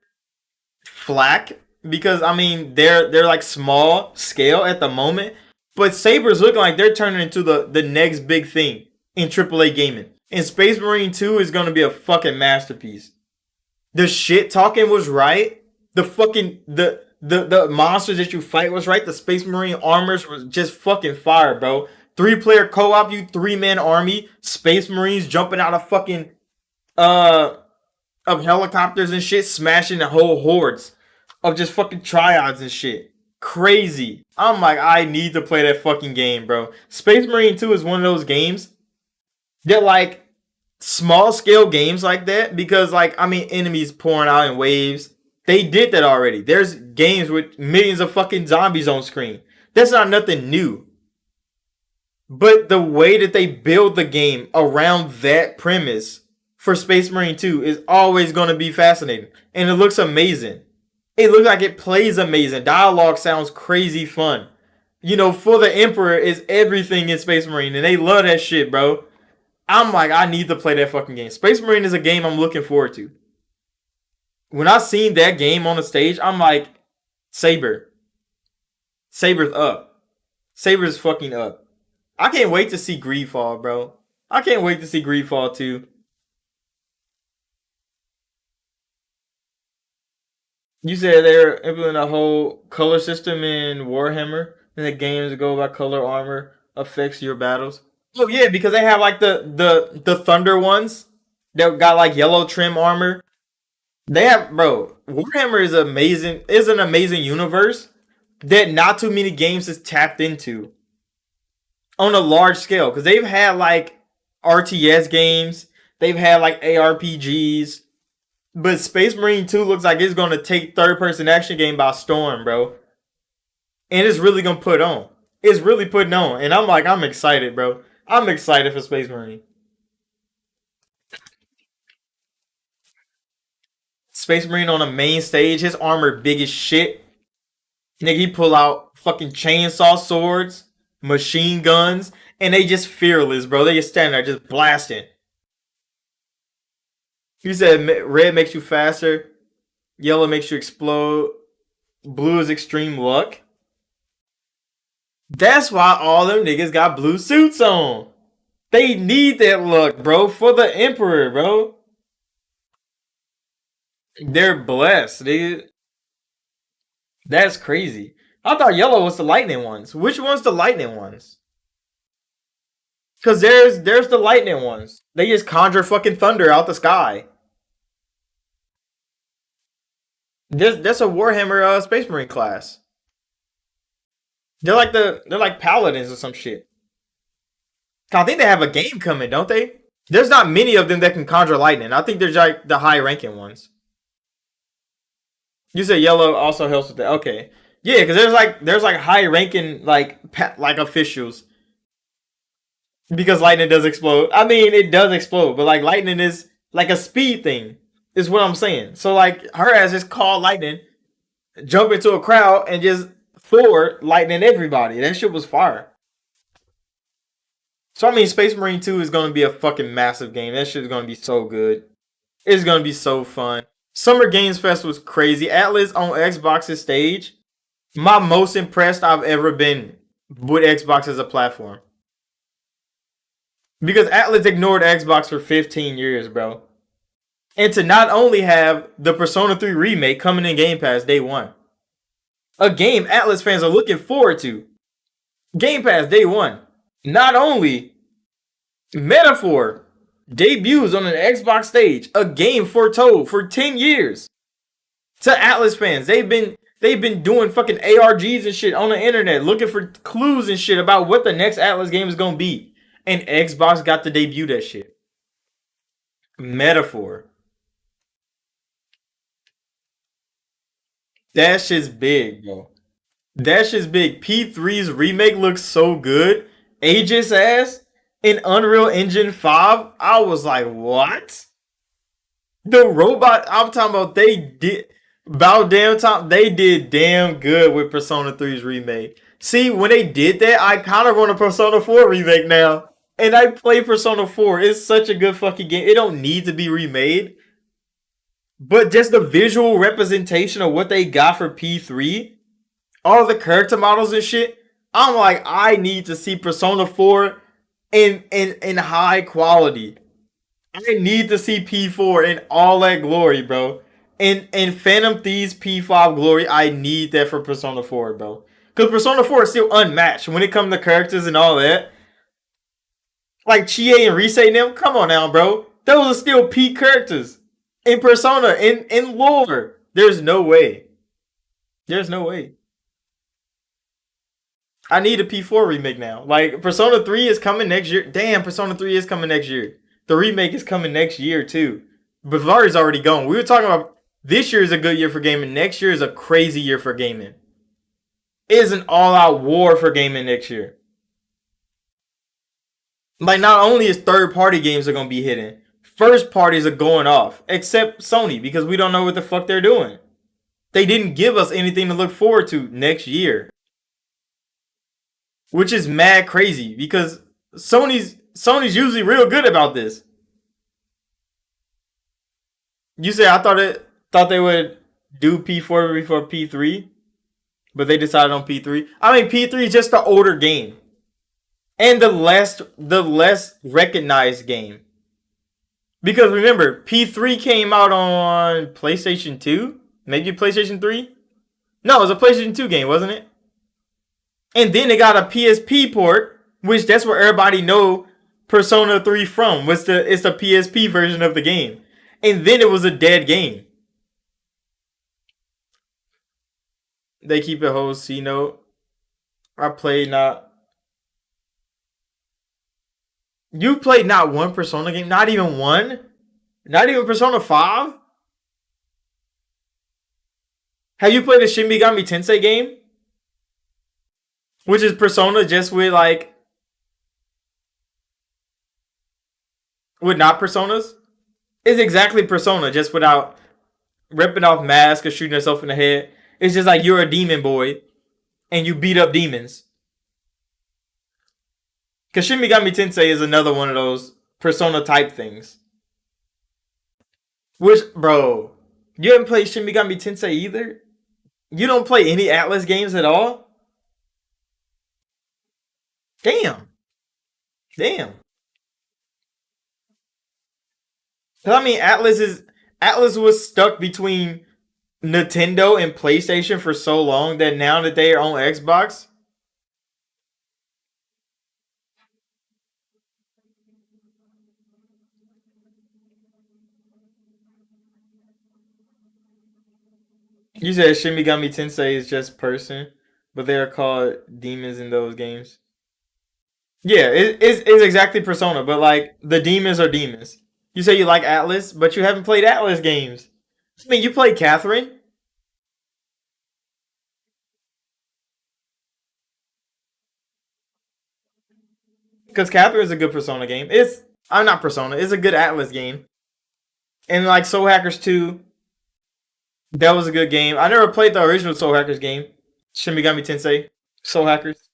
flack because I mean they're like small scale at the moment, but Saber's looking like they're turning into the next big thing in AAA gaming. And Space Marine 2 is gonna be a fucking masterpiece. The shit talking was right. The fucking the monsters that you fight was right. The Space Marine armors was just fucking fire, bro. 3-player co-op, you 3-man army, Space Marines jumping out of fucking of helicopters and shit, smashing the whole hordes of just fucking triads and shit. Crazy. I'm like, I need to play that fucking game, bro. Space Marine 2 is one of those games that like small scale games like that because like I mean enemies pouring out in waves. They did that already. There's games with millions of fucking zombies on screen. That's not nothing new. But the way that they build the game around that premise for Space Marine 2 is always going to be fascinating. And it looks amazing. It looks like it plays amazing. Dialogue sounds crazy fun. You know, For the Emperor is everything in Space Marine. And they love that shit, bro. I'm like, I need to play that fucking game. Space Marine is a game I'm looking forward to. When I seen that game on the stage, I'm like, Saber. Saber's up. Saber's fucking up. I can't wait to see Greedfall, bro. I can't wait to see Greedfall 2. You said they're implementing a whole color system in Warhammer, and the games go by color armor affects your battles. Oh yeah, because they have like the Thunder ones that got like yellow trim armor. They have bro, Warhammer is amazing. Is an amazing universe that not too many games has tapped into on a large scale because they've had like RTS games, they've had like ARPGs, but Space Marine 2 looks like it's gonna take third person action game by storm, bro. And it's really gonna put on. It's really putting on. And I'm like, I'm excited, bro. I'm excited for Space Marine. Space Marine on the main stage. His armor big as shit. Nigga, he pull out fucking chainsaw swords, machine guns, and they just fearless, bro. They just stand there just blasting. You said red makes you faster, yellow makes you explode, blue is extreme luck. That's why all them niggas got blue suits on. They need that luck, bro, for the Emperor, bro. They're blessed, dude. That's crazy. I thought yellow was the lightning ones. Which one's the lightning ones? Cause there's the lightning ones. They just conjure fucking thunder out the sky. That's a Warhammer Space Marine class. They're like paladins or some shit. I think they have a game coming, don't they? There's not many of them that can conjure lightning. I think they're like the high ranking ones. You said yellow also helps with that. Okay, yeah, because there's like high ranking like officials because lightning does explode. I mean, it does explode, but like lightning is like a speed thing. Is what I'm saying. So like her ass just called lightning, jump into a crowd and just forward lightning everybody. That shit was fire. So I mean, Space Marine 2 is gonna be a fucking massive game. That shit is gonna be so good. It's gonna be so fun. Summer Games Fest was crazy. Atlas on Xbox's stage. My most impressed I've ever been with Xbox as a platform. Because Atlas ignored Xbox for 15 years, bro. And to not only have the Persona 3 remake coming in Game Pass day one. A game Atlas fans are looking forward to. Game Pass day one. Not only Metaphor debuts on an Xbox stage, a game foretold for 10 years. To Atlas fans, they've been doing fucking ARGs and shit on the internet, looking for clues and shit about what the next Atlas game is gonna be. And Xbox got to debut that shit. Metaphor. That shit's big, bro. That shit's big. P3's remake looks so good. Aegis ass in Unreal Engine 5. I was like, what? The robot I'm talking about, they did about damn time. They did damn good with Persona 3's remake. See, when they did that, I kind of want a Persona 4 remake now. And I play Persona 4. It's such a good fucking game. It don't need to be remade. But just the visual representation of what they got for P3, all the character models and shit, I'm like, I need to see Persona 4 in high quality. I need to see P4 in all that glory, bro. And Phantom Thieves P5 glory, I need that for Persona 4, bro. Because Persona 4 is still unmatched when it comes to characters and all that. Like Chie and Rise and them, come on now, bro. Those are still peak characters. In Persona, in lore. There's no way. There's no way. I need a P4 remake now. Like, Persona 3 is coming next year. Damn, Persona 3 is coming next year. The remake is coming next year, too. But Valari's already gone. We were talking about this year is a good year for gaming. Next year is a crazy year for gaming. It is an all-out war for gaming next year. Like, not only is third-party games are going to be hitting, first parties are going off. Except Sony, because we don't know what the fuck they're doing. They didn't give us anything to look forward to next year. Which is mad crazy, because Sony's usually real good about this. You say I thought they would do P4 before P3, but they decided on P3. I mean, P3 is just the older game. And the less recognized game. Because remember, P3 came out on PlayStation 2? Maybe PlayStation 3? No, it was a PlayStation 2 game, wasn't it? And then they got a PSP port, which that's where everybody know Persona 3 from. It's the PSP version of the game. And then it was a dead game. They keep it whole C note. I played not. You played not one Persona game? Not even one? Not even Persona 5? Have you played the Shin Megami Tensei game? Which is Persona just with like... with not Personas? It's exactly Persona just without... ripping off masks or shooting herself in the head. It's just like you're a demon boy and you beat up demons. Because Shin Megami Tensei is another one of those Persona type things. Which, bro, you haven't played Shin Megami Tensei either? You don't play any Atlas games at all? Damn. Damn. I mean, Atlas was stuck between Nintendo and PlayStation for so long that now that they are on Xbox, you said Shin Megami Tensei is just person, but they are called demons in those games. Yeah, it's exactly Persona, but like the demons are demons. You say you like Atlas, but you haven't played Atlas games. I mean, you played Catherine because Catherine is a good Persona game. I'm not Persona. It's a good Atlas game, and like Soul Hackers 2, that was a good game. I never played the original Soul Hackers game, Shin Megami Tensei, Soul Hackers.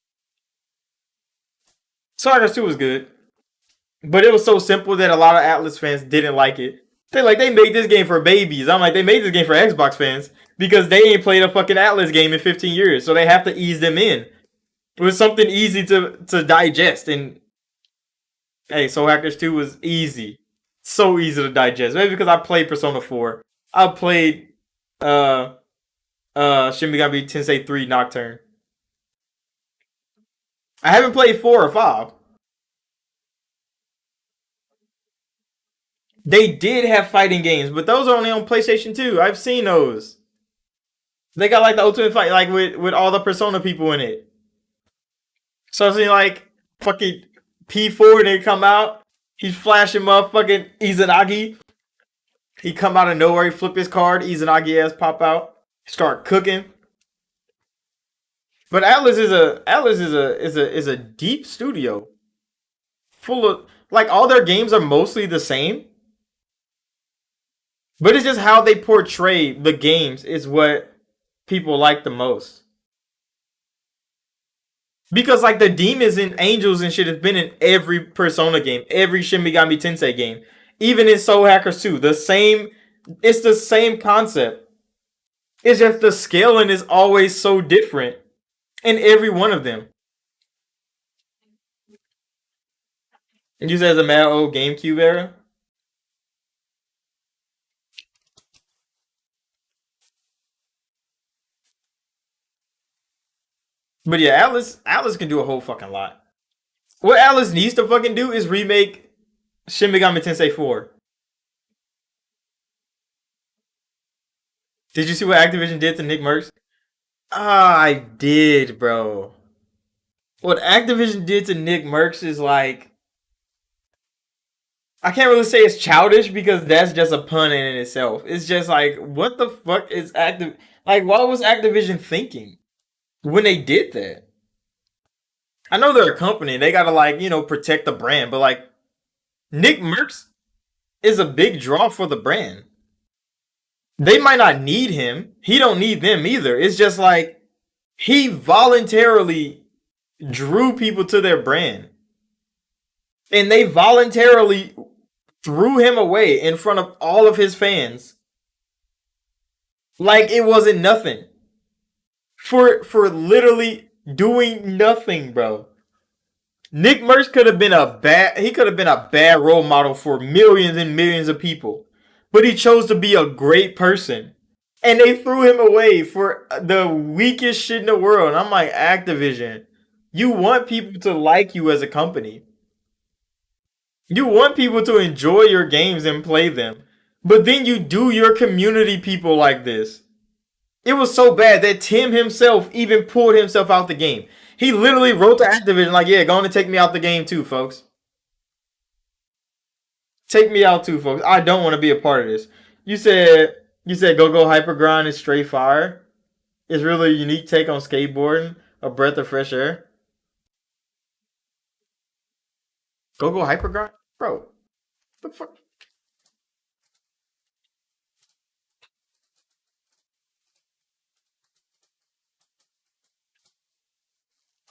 Soul Hackers 2 was good, but it was so simple that a lot of Atlas fans didn't like it. They made this game for babies. I'm like, they made this game for Xbox fans because they ain't played a fucking Atlas game in 15 years, so they have to ease them in with something easy to digest. And hey, Soul Hackers 2 was easy, so easy to digest. Maybe because I played Persona 4, I played uh Shin Megami Tensei 3 Nocturne. I haven't played 4 or 5. They did have fighting games, but those are only on PlayStation 2. I've seen those. They got like the Ultimate Fight, like with all the Persona people in it. So it's like fucking P4 they come out. He's flashing motherfucking Izanagi. He come out of nowhere, he flip his card, Izanagi ass pop out, start cooking. But Atlas is a deep studio full of like all their games are mostly the same, but it's just how they portray the games is what people like the most. Because like the demons and angels and shit have been in every Persona game, every Shin Megami Tensei game, even in Soul Hackers 2. The same, it's the same concept. It's just the scaling is always so different in every one of them. And you said it's a mad old GameCube era, but yeah, Atlas can do a whole fucking lot. What Atlas needs to fucking do is remake Shin Megami Tensei 4. Did you see what Activision did to Nick Merckx? Ah, I did, bro. What Activision did to Nick Merckx is like I can't really say it's childish because that's just a pun in itself. It's just like what the fuck is Activ like what was Activision thinking when they did that? I know they're a company, they gotta like, protect the brand, but like Nick Merckx is a big draw for the brand. They might not need him. He don't need them either. It's just like he voluntarily drew people to their brand. And they voluntarily threw him away in front of all of his fans like it wasn't nothing. For literally doing nothing, bro. Nick Merckx could have been a bad role model for millions and millions of people. But he chose to be a great person. And they threw him away for the weakest shit in the world. And I'm like, Activision, you want people to like you as a company. You want people to enjoy your games and play them. But then you do your community people like this. It was so bad that Tim himself even pulled himself out the game. He literally wrote to Activision like, yeah, go on and take me out the game too, folks. Take me out too, folks. I don't want to be a part of this. You said Go Go Hypergrind is straight fire. It's really a unique take on skateboarding, a breath of fresh air. Go Go Hypergrind, bro. The fuck?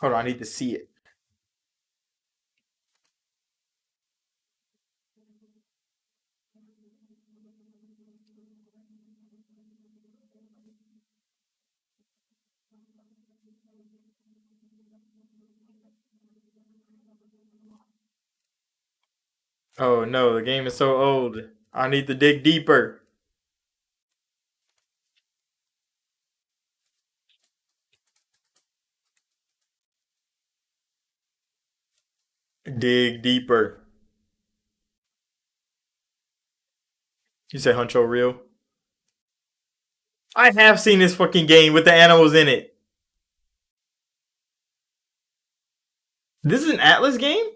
Hold on, I need to see it. Oh no, the game is so old. I need to dig deeper. Dig deeper. You say Huncho real? I have seen this fucking game with the animals in it. This is an Atlas game?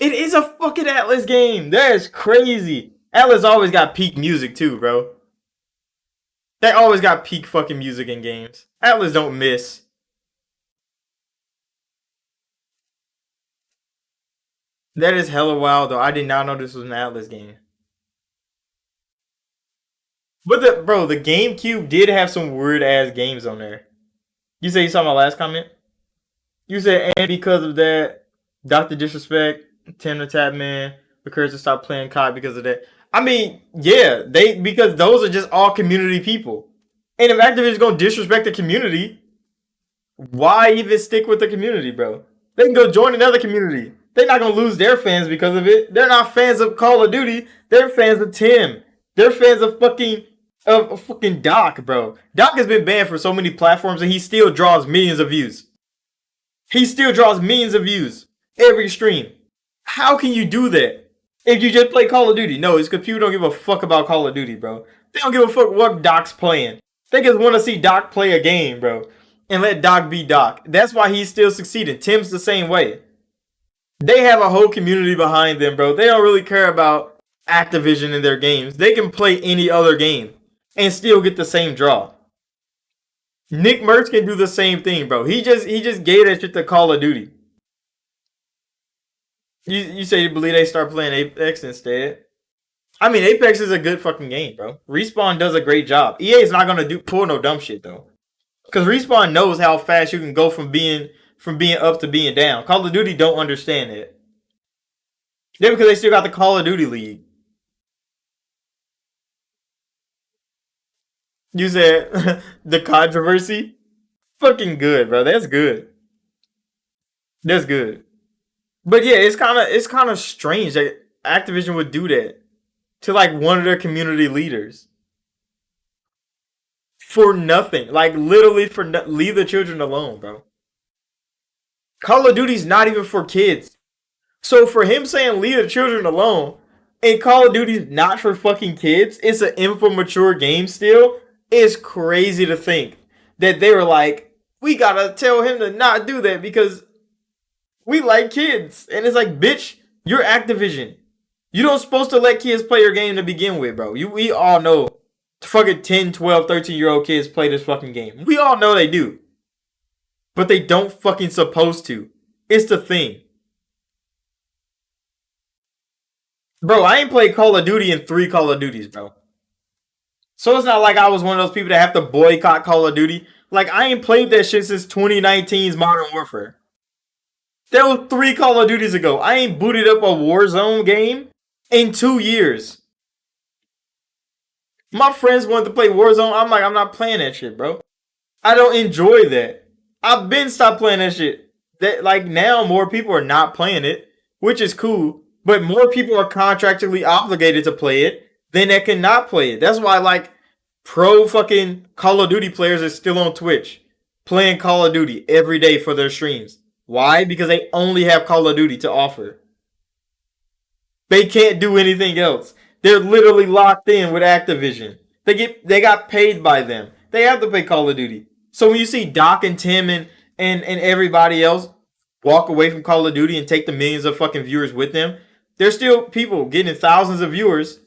It is a fucking Atlas game. That is crazy. Atlas always got peak music too, bro. They always got peak fucking music in games. Atlas don't miss. That is hella wild though. I did not know this was an Atlas game. But the GameCube did have some weird ass games on there. You say you saw my last comment? You said and because of that, Doctor Disrespect, Tim the Tapman, occurs to stop playing COD because of that. I mean, yeah, they because those are just all community people. And if Activision's gonna disrespect the community, why even stick with the community, bro? They can go join another community. They're not gonna lose their fans because of it. They're not fans of Call of Duty. They're fans of Tim. They're fans of fucking Doc, bro. Doc has been banned for so many platforms and he still draws millions of views. He still draws millions of views every stream. How can you do that if you just play Call of Duty? No, it's because people don't give a fuck about Call of Duty, bro. They don't give a fuck what Doc's playing. They just want to see Doc play a game, bro, and let Doc be Doc. That's why he's still succeeding. Tim's the same way. They have a whole community behind them, bro. They don't really care about Activision in their games. They can play any other game and still get the same draw. Nick Merckx can do the same thing, bro. He just gave that shit to Call of Duty. You say you believe they start playing Apex instead? I mean, Apex is a good fucking game, bro. Respawn does a great job. EA is not gonna pull no dumb shit though, because Respawn knows how fast you can go from being up to being down. Call of Duty don't understand it. Yeah, because they still got the Call of Duty League. You said the controversy, fucking good, bro. That's good. That's good. But yeah, it's kind of strange that Activision would do that to like one of their community leaders for nothing. Like literally for leave the children alone, bro. Call of Duty's not even for kids. So for him saying leave the children alone and Call of Duty's not for fucking kids, it's an immature game still. It's crazy to think that they were like, we gotta tell him to not do that because we like kids. And it's like, bitch, you're Activision. You don't supposed to let kids play your game to begin with, bro. We all know fucking 10, 12, 13-year-old kids play this fucking game. We all know they do. But they don't fucking supposed to. It's the thing. Bro, I ain't played Call of Duty in 3 Call of Duties, bro. So it's not like I was one of those people that have to boycott Call of Duty. Like, I ain't played that shit since 2019's Modern Warfare. That was 3 Call of Duties ago. I ain't booted up a Warzone game in 2 years. My friends wanted to play Warzone. I'm like, I'm not playing that shit, bro. I don't enjoy that. I've been stopped playing that shit. That like now more people are not playing it, which is cool. But more people are contractually obligated to play it than that cannot play it. That's why like pro fucking Call of Duty players are still on Twitch playing Call of Duty every day for their streams. Why? Because they only have Call of Duty to offer. They can't do anything else. They're literally locked in with Activision. They got paid by them. They have to play Call of Duty. So when you see Doc and Tim and everybody else walk away from Call of Duty and take the millions of fucking viewers with them, there's still people getting thousands of viewers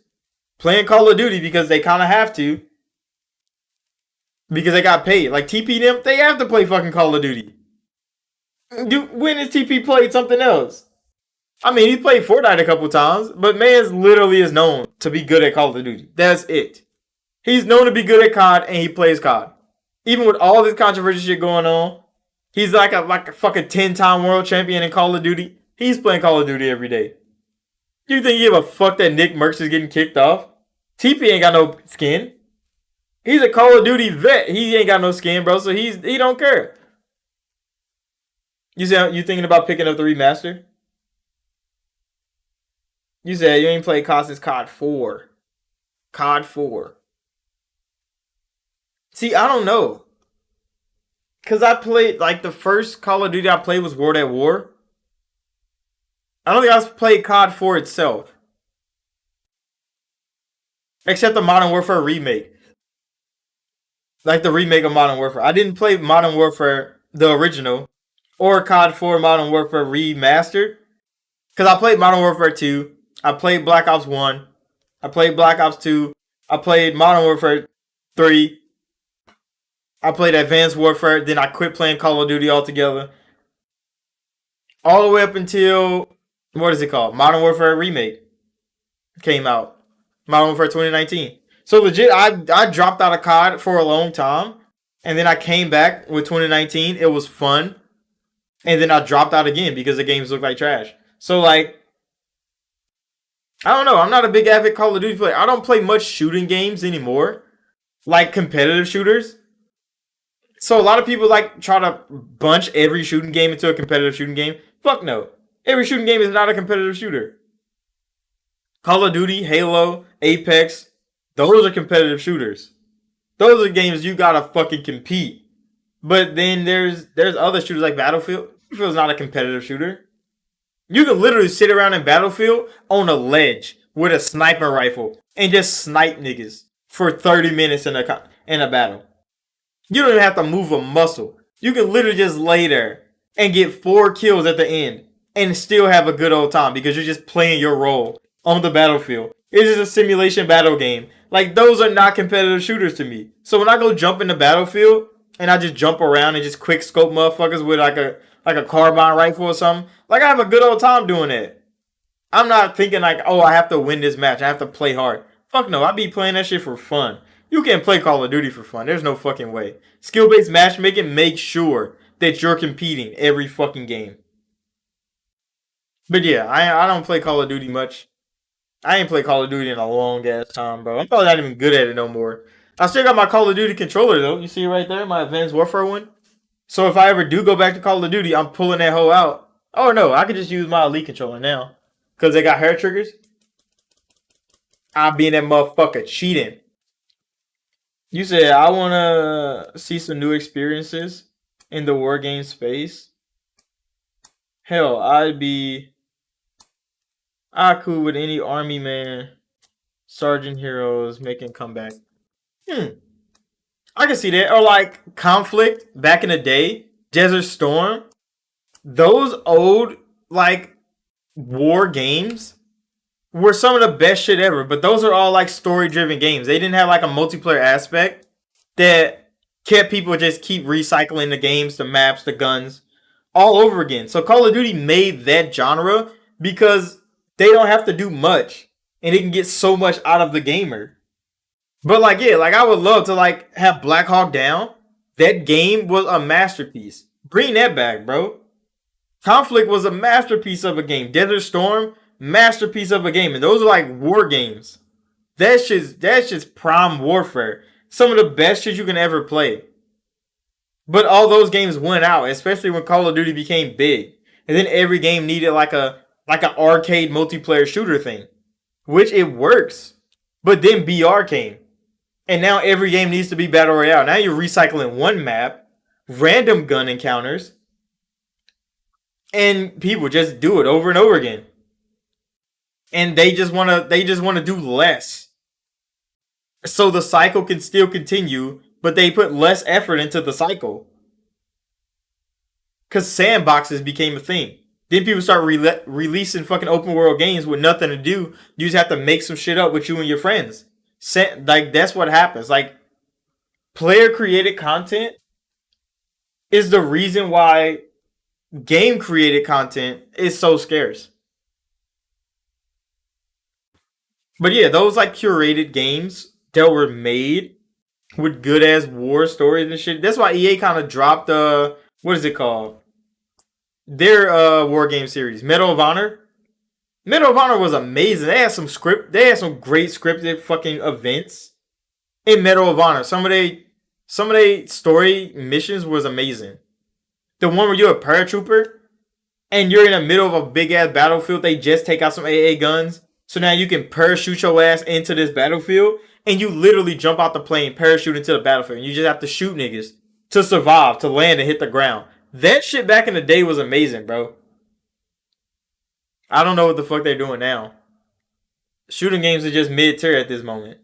playing Call of Duty because they kind of have to. Because they got paid. Like TP them, they have to play fucking Call of Duty. When has TP played something else? I mean, he played Fortnite a couple times, but man's literally is known to be good at Call of Duty. That's it. He's known to be good at COD, and he plays COD. Even with all this controversial shit going on, He's like a fucking 10-time world champion in Call of Duty. He's playing Call of Duty every day. You think you give a fuck that Nick Mercs is getting kicked off? TP ain't got no skin. He's a Call of Duty vet. He ain't got no skin, bro. So he don't care. You thinking about picking up the remaster? You said you ain't played COD since COD 4. COD 4. See, I don't know. Because I played, like, the first Call of Duty I played was World at War. I don't think I played COD 4 itself. Except the Modern Warfare remake. Like the remake of Modern Warfare. I didn't play Modern Warfare, the original, or COD 4 Modern Warfare remastered. Because I played Modern Warfare 2. I played Black Ops 1. I played Black Ops 2. I played Modern Warfare 3. I played Advanced Warfare. Then I quit playing Call of Duty altogether. All the way up until, what is it called? Modern Warfare Remake came out. Modern Warfare 2019. So legit, I dropped out of COD for a long time. And then I came back with 2019. It was fun. And then I dropped out again because the games looked like trash. So like, I don't know. I'm not a big avid Call of Duty player. I don't play much shooting games anymore. Like competitive shooters. So a lot of people like try to bunch every shooting game into a competitive shooting game. Fuck no. Every shooting game is not a competitive shooter. Call of Duty, Halo, Apex, those are competitive shooters. Those are games you gotta fucking compete. But then there's other shooters like Battlefield. Battlefield's not a competitive shooter. You can literally sit around in Battlefield on a ledge with a sniper rifle and just snipe niggas for 30 minutes in a battle. You don't even have to move a muscle. You can literally just lay there and get 4 kills at the end and still have a good old time because you're just playing your role on the battlefield. It's just a simulation battle game. Like, those are not competitive shooters to me. So when I go jump in the Battlefield and I just jump around and just quick scope motherfuckers with like a carbine rifle or something, like, I have a good old time doing that. I'm not thinking like, oh, I have to win this match. I have to play hard. Fuck no, I be playing that shit for fun. You can't play Call of Duty for fun. There's no fucking way. Skill-based matchmaking makes sure that you're competing every fucking game. But yeah, I don't play Call of Duty much. I ain't played Call of Duty in a long ass time, bro. I'm probably not even good at it no more. I still got my Call of Duty controller though. You see it right there, my Advanced Warfare one. So if I ever do go back to Call of Duty, I'm pulling that hoe out. Oh no, I could just use my Elite controller now. Cause they got hair triggers. I'll be in that motherfucker cheating. You said I wanna see some new experiences in the war game space. Hell, I cool with any army man, sergeant heroes making comeback. I can see that. Or like Conflict back in the day, Desert Storm. Those old like war games were some of the best shit ever. But those are all like story driven games. They didn't have like a multiplayer aspect that kept people just keep recycling the games, the maps, the guns all over again. So Call of Duty made that genre because they don't have to do much and it can get so much out of the gamer. But like, yeah, like I would love to like have Black Hawk Down. That game was a masterpiece. Bring that back, bro. Conflict was a masterpiece of a game. Desert Storm, masterpiece of a game. And those are like war games. That's just prime warfare. Some of the best shit you can ever play. But all those games went out, especially when Call of Duty became big. And then every game needed like an arcade multiplayer shooter thing. Which it works. But then BR came. And now every game needs to be Battle Royale. Now you're recycling one map, random gun encounters, and people just do it over and over again. And they just wanna do less. So the cycle can still continue, but they put less effort into the cycle. Cause sandboxes became a thing. Then people start releasing fucking open world games with nothing to do. You just have to make some shit up with you and your friends. Like, that's what happens. Like, player created content is the reason why game created content is so scarce. But yeah, those like curated games that were made with good ass war stories and shit. That's why EA kind of dropped what is it called? Their war game series, Medal of Honor. Medal of Honor was amazing. They had some script. They had some great scripted fucking events in Medal of Honor. Some of they story missions was amazing. The one where you're a paratrooper and you're in the middle of a big ass battlefield. They just take out some AA guns, so now you can parachute your ass into this battlefield, and you literally jump out the plane, parachute into the battlefield, and you just have to shoot niggas to survive, to land and hit the ground. That shit back in the day was amazing, bro. I don't know what the fuck they're doing now. Shooting games are just mid tier at this moment.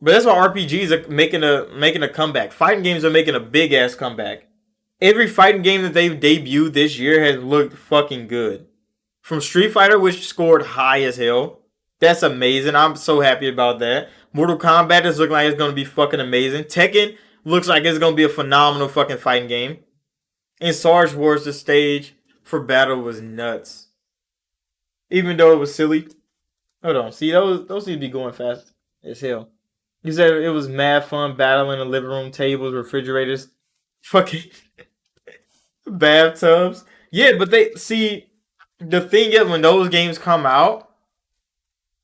But that's why RPGs are making a comeback. Fighting games are making a big ass comeback. Every fighting game that they've debuted this year has looked fucking good. From Street Fighter, which scored high as hell. That's amazing. I'm so happy about that. Mortal Kombat is looking like it's going to be fucking amazing. Tekken looks like it's going to be a phenomenal fucking fighting game. And Sarge Wars, the stage for battle was nuts. Even though it was silly. Hold on. See, those need to be going fast as hell. You said it was mad fun battling the living room tables, refrigerators, fucking bathtubs. Yeah, but they see the thing is when those games come out,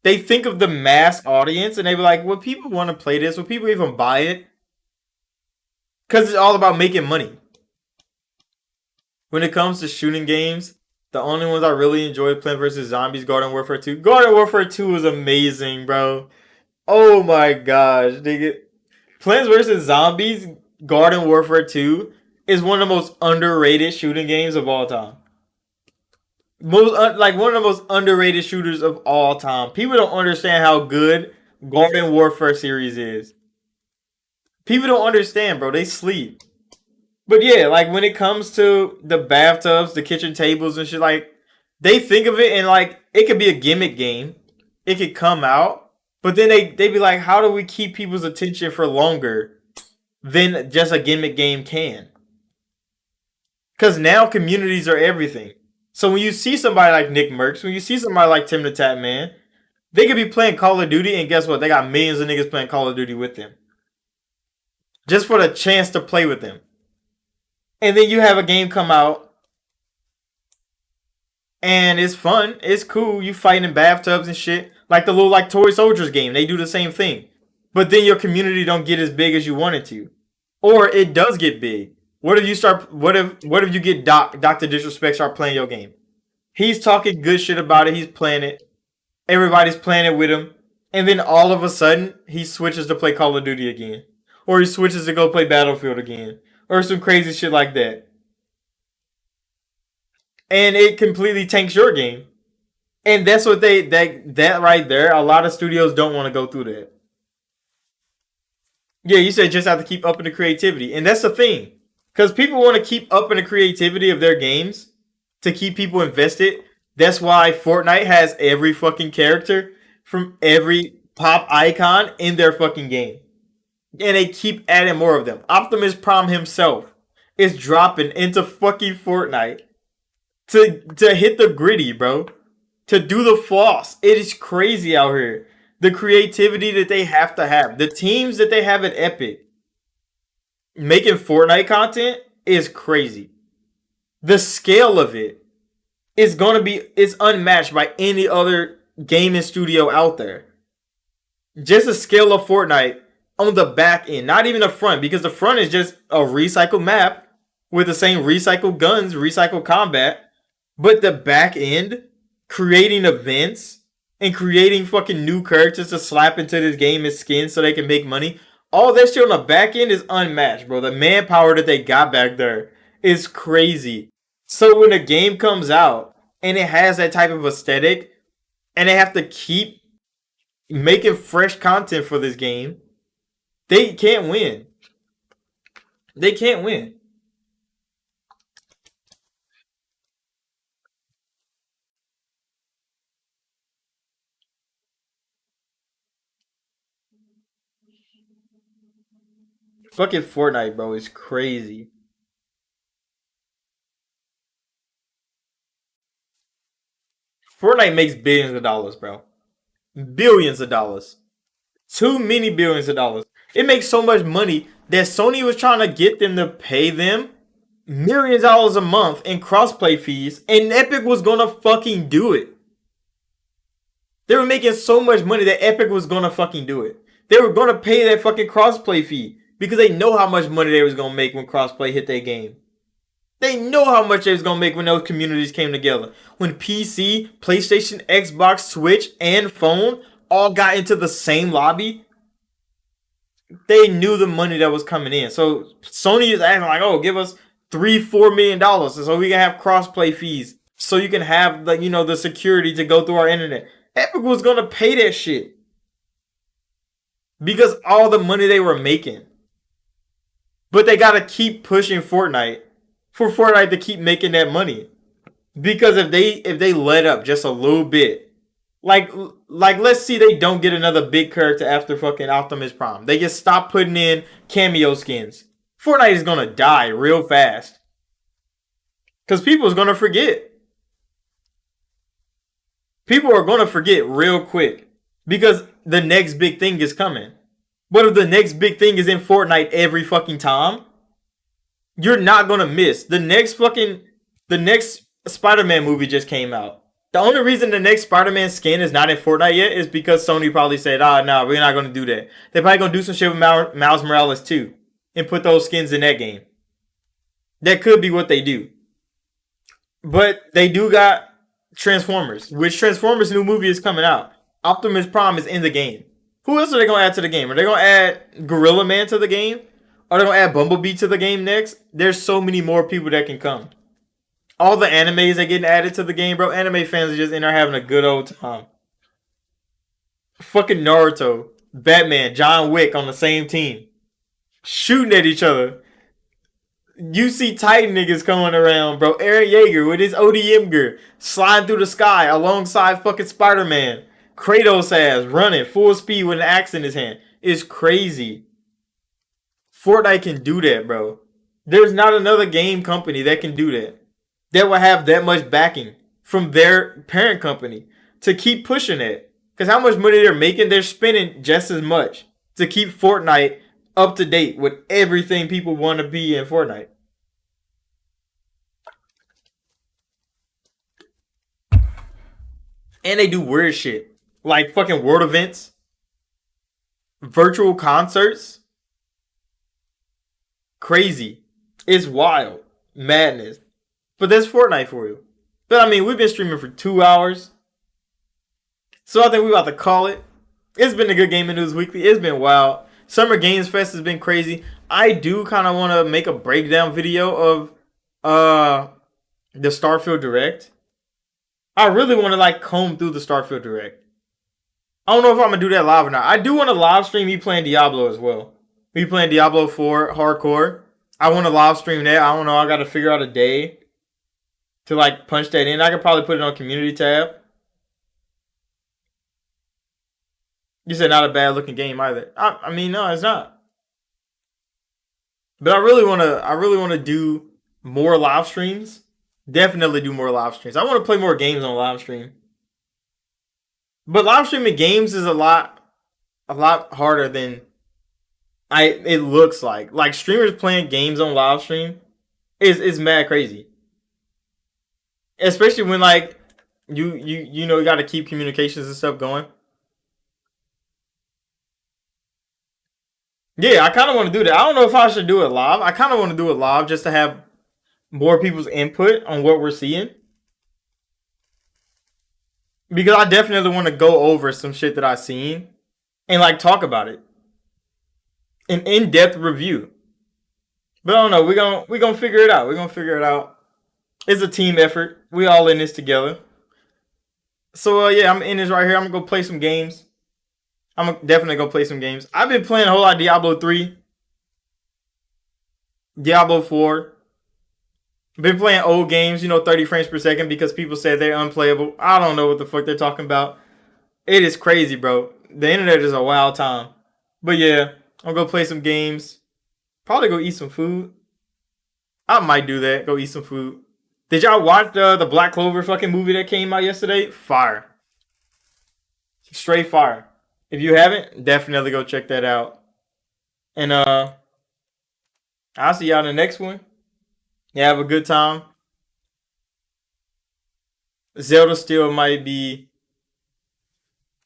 they think of the mass audience and they be like, "Would people want to play this? Would people even buy it?" Because it's all about making money. When it comes to shooting games, the only ones I really enjoyed playing versus Zombies, Garden Warfare 2. Garden Warfare 2 was amazing, bro. Oh my gosh, nigga. Plants vs. Zombies, Garden Warfare 2 is one of the most underrated shooting games of all time. Like one of the most underrated shooters of all time. People don't understand how good Garden Warfare series is. People don't understand, bro. They sleep. But yeah, like when it comes to the bathtubs, the kitchen tables and shit, like they think of it and like it could be a gimmick game. It could come out, but then they be like, how do we keep people's attention for longer than just a gimmick game can? Because now communities are everything. So when you see somebody like Nick Merckx, when you see somebody like Tim the Tap Man, they could be playing Call of Duty, and guess what? They got millions of niggas playing Call of Duty with them. Just for the chance to play with them. And then you have a game come out, and it's fun, it's cool. You fighting in bathtubs and shit, like the little like Toy Soldiers game. They do the same thing, but then your community don't get as big as you want it to, or it does get big. What if you start? What if you get Doctor Disrespect start playing your game? He's talking good shit about it. He's playing it. Everybody's playing it with him, and then all of a sudden he switches to play Call of Duty again, or he switches to go play Battlefield again. Or some crazy shit like that. And it completely tanks your game. And that's what that right there, a lot of studios don't want to go through that. Yeah, you said just have to keep upping the creativity. And that's the thing. Because people want to keep upping the creativity of their games to keep people invested. That's why Fortnite has every fucking character from every pop icon in their fucking game. And they keep adding more of them. Optimus Prime himself is dropping into fucking Fortnite to hit the gritty, bro. To do the floss. It is crazy out here. The creativity that they have to have. The teams that they have at Epic making Fortnite content is crazy. The scale of it is unmatched by any other gaming studio out there. Just the scale of Fortnite on the back end, not even the front, because the front is just a recycled map with the same recycled guns, recycled combat, but the back end, creating events and creating fucking new characters to slap into this game as skins so they can make money, all that shit on the back end is unmatched, bro. The manpower that they got back there is crazy. So when a game comes out and it has that type of aesthetic and they have to keep making fresh content for this game, they can't win. They can't win. Fucking Fortnite, bro, is crazy. Fortnite makes billions of dollars, bro. Billions of dollars. Too many billions of dollars. It makes so much money that Sony was trying to get them to pay them millions of dollars a month in crossplay fees, and Epic was gonna fucking do it. They were making so much money that Epic was gonna fucking do it. They were gonna pay that fucking crossplay fee because they know how much money they was gonna make when crossplay hit their game. They know how much they was gonna make when those communities came together. When PC, PlayStation, Xbox, Switch, and phone all got into the same lobby, they knew the money that was coming in. So Sony is acting like, oh, give us $3-4 million so we can have crossplay fees, so you can have the security to go through our internet. Epic was gonna pay that shit because all the money they were making. But they gotta keep pushing Fortnite for Fortnite to keep making that money. Because if they let up just a little bit, like let's see they don't get another big character after fucking Optimus Prime. They just stop putting in cameo skins. Fortnite is gonna die real fast. Because people is gonna forget. People are gonna forget real quick. Because the next big thing is coming. But if the next big thing is in Fortnite every fucking time, you're not gonna miss. The next Spider-Man movie just came out. The only reason the next Spider-Man skin is not in Fortnite yet is because Sony probably said, no, we're not gonna do that. They're probably gonna do some shit with Miles Morales too, and put those skins in that game. That could be what they do. But they do got Transformers, which Transformers new movie is coming out. Optimus Prime is in the game. Who else are they gonna add to the game? Are they gonna add Gorilla Man to the game? Are they gonna add Bumblebee to the game next? There's so many more people that can come. All the animes that getting added to the game, bro. Anime fans are just in there having a good old time. Fucking Naruto, Batman, John Wick on the same team, shooting at each other. You see Titan niggas coming around, bro. Eren Yeager with his ODM gear sliding through the sky alongside fucking Spider-Man. Kratos ass running full speed with an axe in his hand. It's crazy. Fortnite can do that, bro. There's not another game company that can do that. That will have that much backing from their parent company to keep pushing it. Because how much money they're making, they're spending just as much to keep Fortnite up to date with everything people want to be in Fortnite. And they do weird shit. Like fucking world events. Virtual concerts. Crazy. It's wild. Madness. But that's Fortnite for you. But I mean, we've been streaming for 2 hours. So I think we're about to call it. It's been a good Gaming News Weekly. It's been wild. Summer Games Fest has been crazy. I do kind of want to make a breakdown video of the Starfield Direct. I really want to comb through the Starfield Direct. I don't know if I'm going to do that live or not. I do want to live stream me playing Diablo as well. Me playing Diablo 4 Hardcore. I want to live stream that. I don't know. I got to figure out a day to punch that in. I could probably put it on community tab. You said not a bad looking game either. I mean, no, it's not. But I really want to do more live streams. Definitely do more live streams. I want to play more games on live stream. But live streaming games is a lot harder than it looks like. Like streamers playing games on live stream is mad crazy. Especially when you got to keep communications and stuff going. Yeah, I kind of want to do that. I don't know if I should do it live. I kind of want to do it live just to have more people's input on what we're seeing. Because I definitely want to go over some shit that I've seen and talk about it. An in-depth review. But I don't know. We're gonna figure it out. We're gonna figure it out. It's a team effort. We all in this together. So yeah, I'm in this right here. I'm gonna go play some games. I'm definitely gonna play some games. I've been playing a whole lot of Diablo 3. Diablo 4. Been playing old games, 30 frames per second because people said they're unplayable. I don't know what the fuck they're talking about. It is crazy, bro. The internet is a wild time. But yeah, I'm gonna go play some games. Probably go eat some food. I might do that. Go eat some food. Did y'all watch the Black Clover fucking movie that came out yesterday? Fire. Straight fire. If you haven't, definitely go check that out. And I'll see y'all in the next one. Yeah, have a good time. Zelda still might be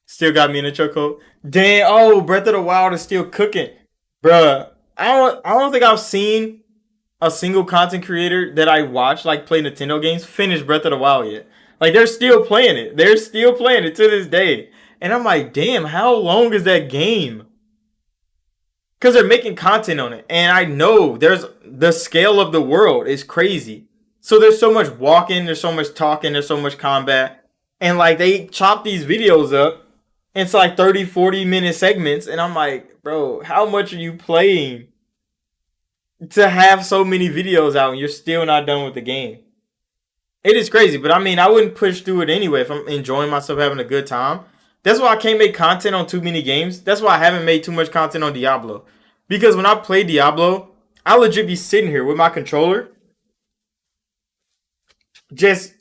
still got me in a chokehold. Damn, oh, Breath of the Wild is still cooking. Bruh. I don't think I've seen a single content creator that I watch like play Nintendo games finish Breath of the Wild yet. Like they're still playing it. They're still playing it to this day. And I'm like, damn, how long is that game? Because they're making content on it. And I know there's the scale of the world is crazy. So there's so much walking, there's so much talking, there's so much combat. And like they chop these videos up into like 30, 40-minute segments. And I'm like, bro, how much are you playing to have so many videos out and you're still not done with the game? It is crazy, but I mean, I wouldn't push through it anyway if I'm enjoying myself, having a good time. That's why I can't make content on too many games. That's why I haven't made too much content on Diablo. Because when I play Diablo, I legit be sitting here with my controller, just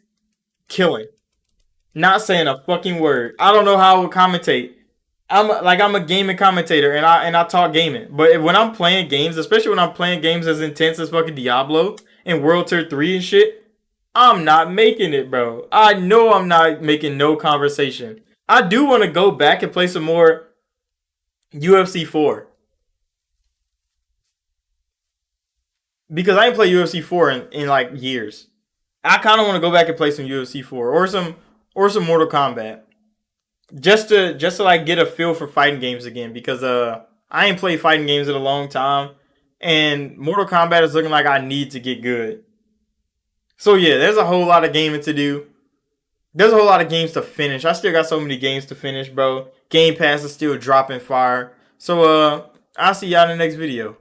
killing, not saying a fucking word. I don't know how I would commentate. I'm a gaming commentator and I talk gaming. But when I'm playing games, especially when I'm playing games as intense as fucking Diablo and World Tier 3 and shit, I'm not making it, bro. I know I'm not making no conversation. I do want to go back and play some more UFC 4. Because I ain't played UFC 4 in like years. I kind of want to go back and play some UFC 4 or some Mortal Kombat. Just to like get a feel for fighting games again because I ain't played fighting games in a long time and Mortal Kombat is looking like I need to get good. So yeah, there's a whole lot of gaming to do. There's a whole lot of games to finish. I still got so many games to finish, bro. Game Pass is still dropping fire. So I'll see y'all in the next video.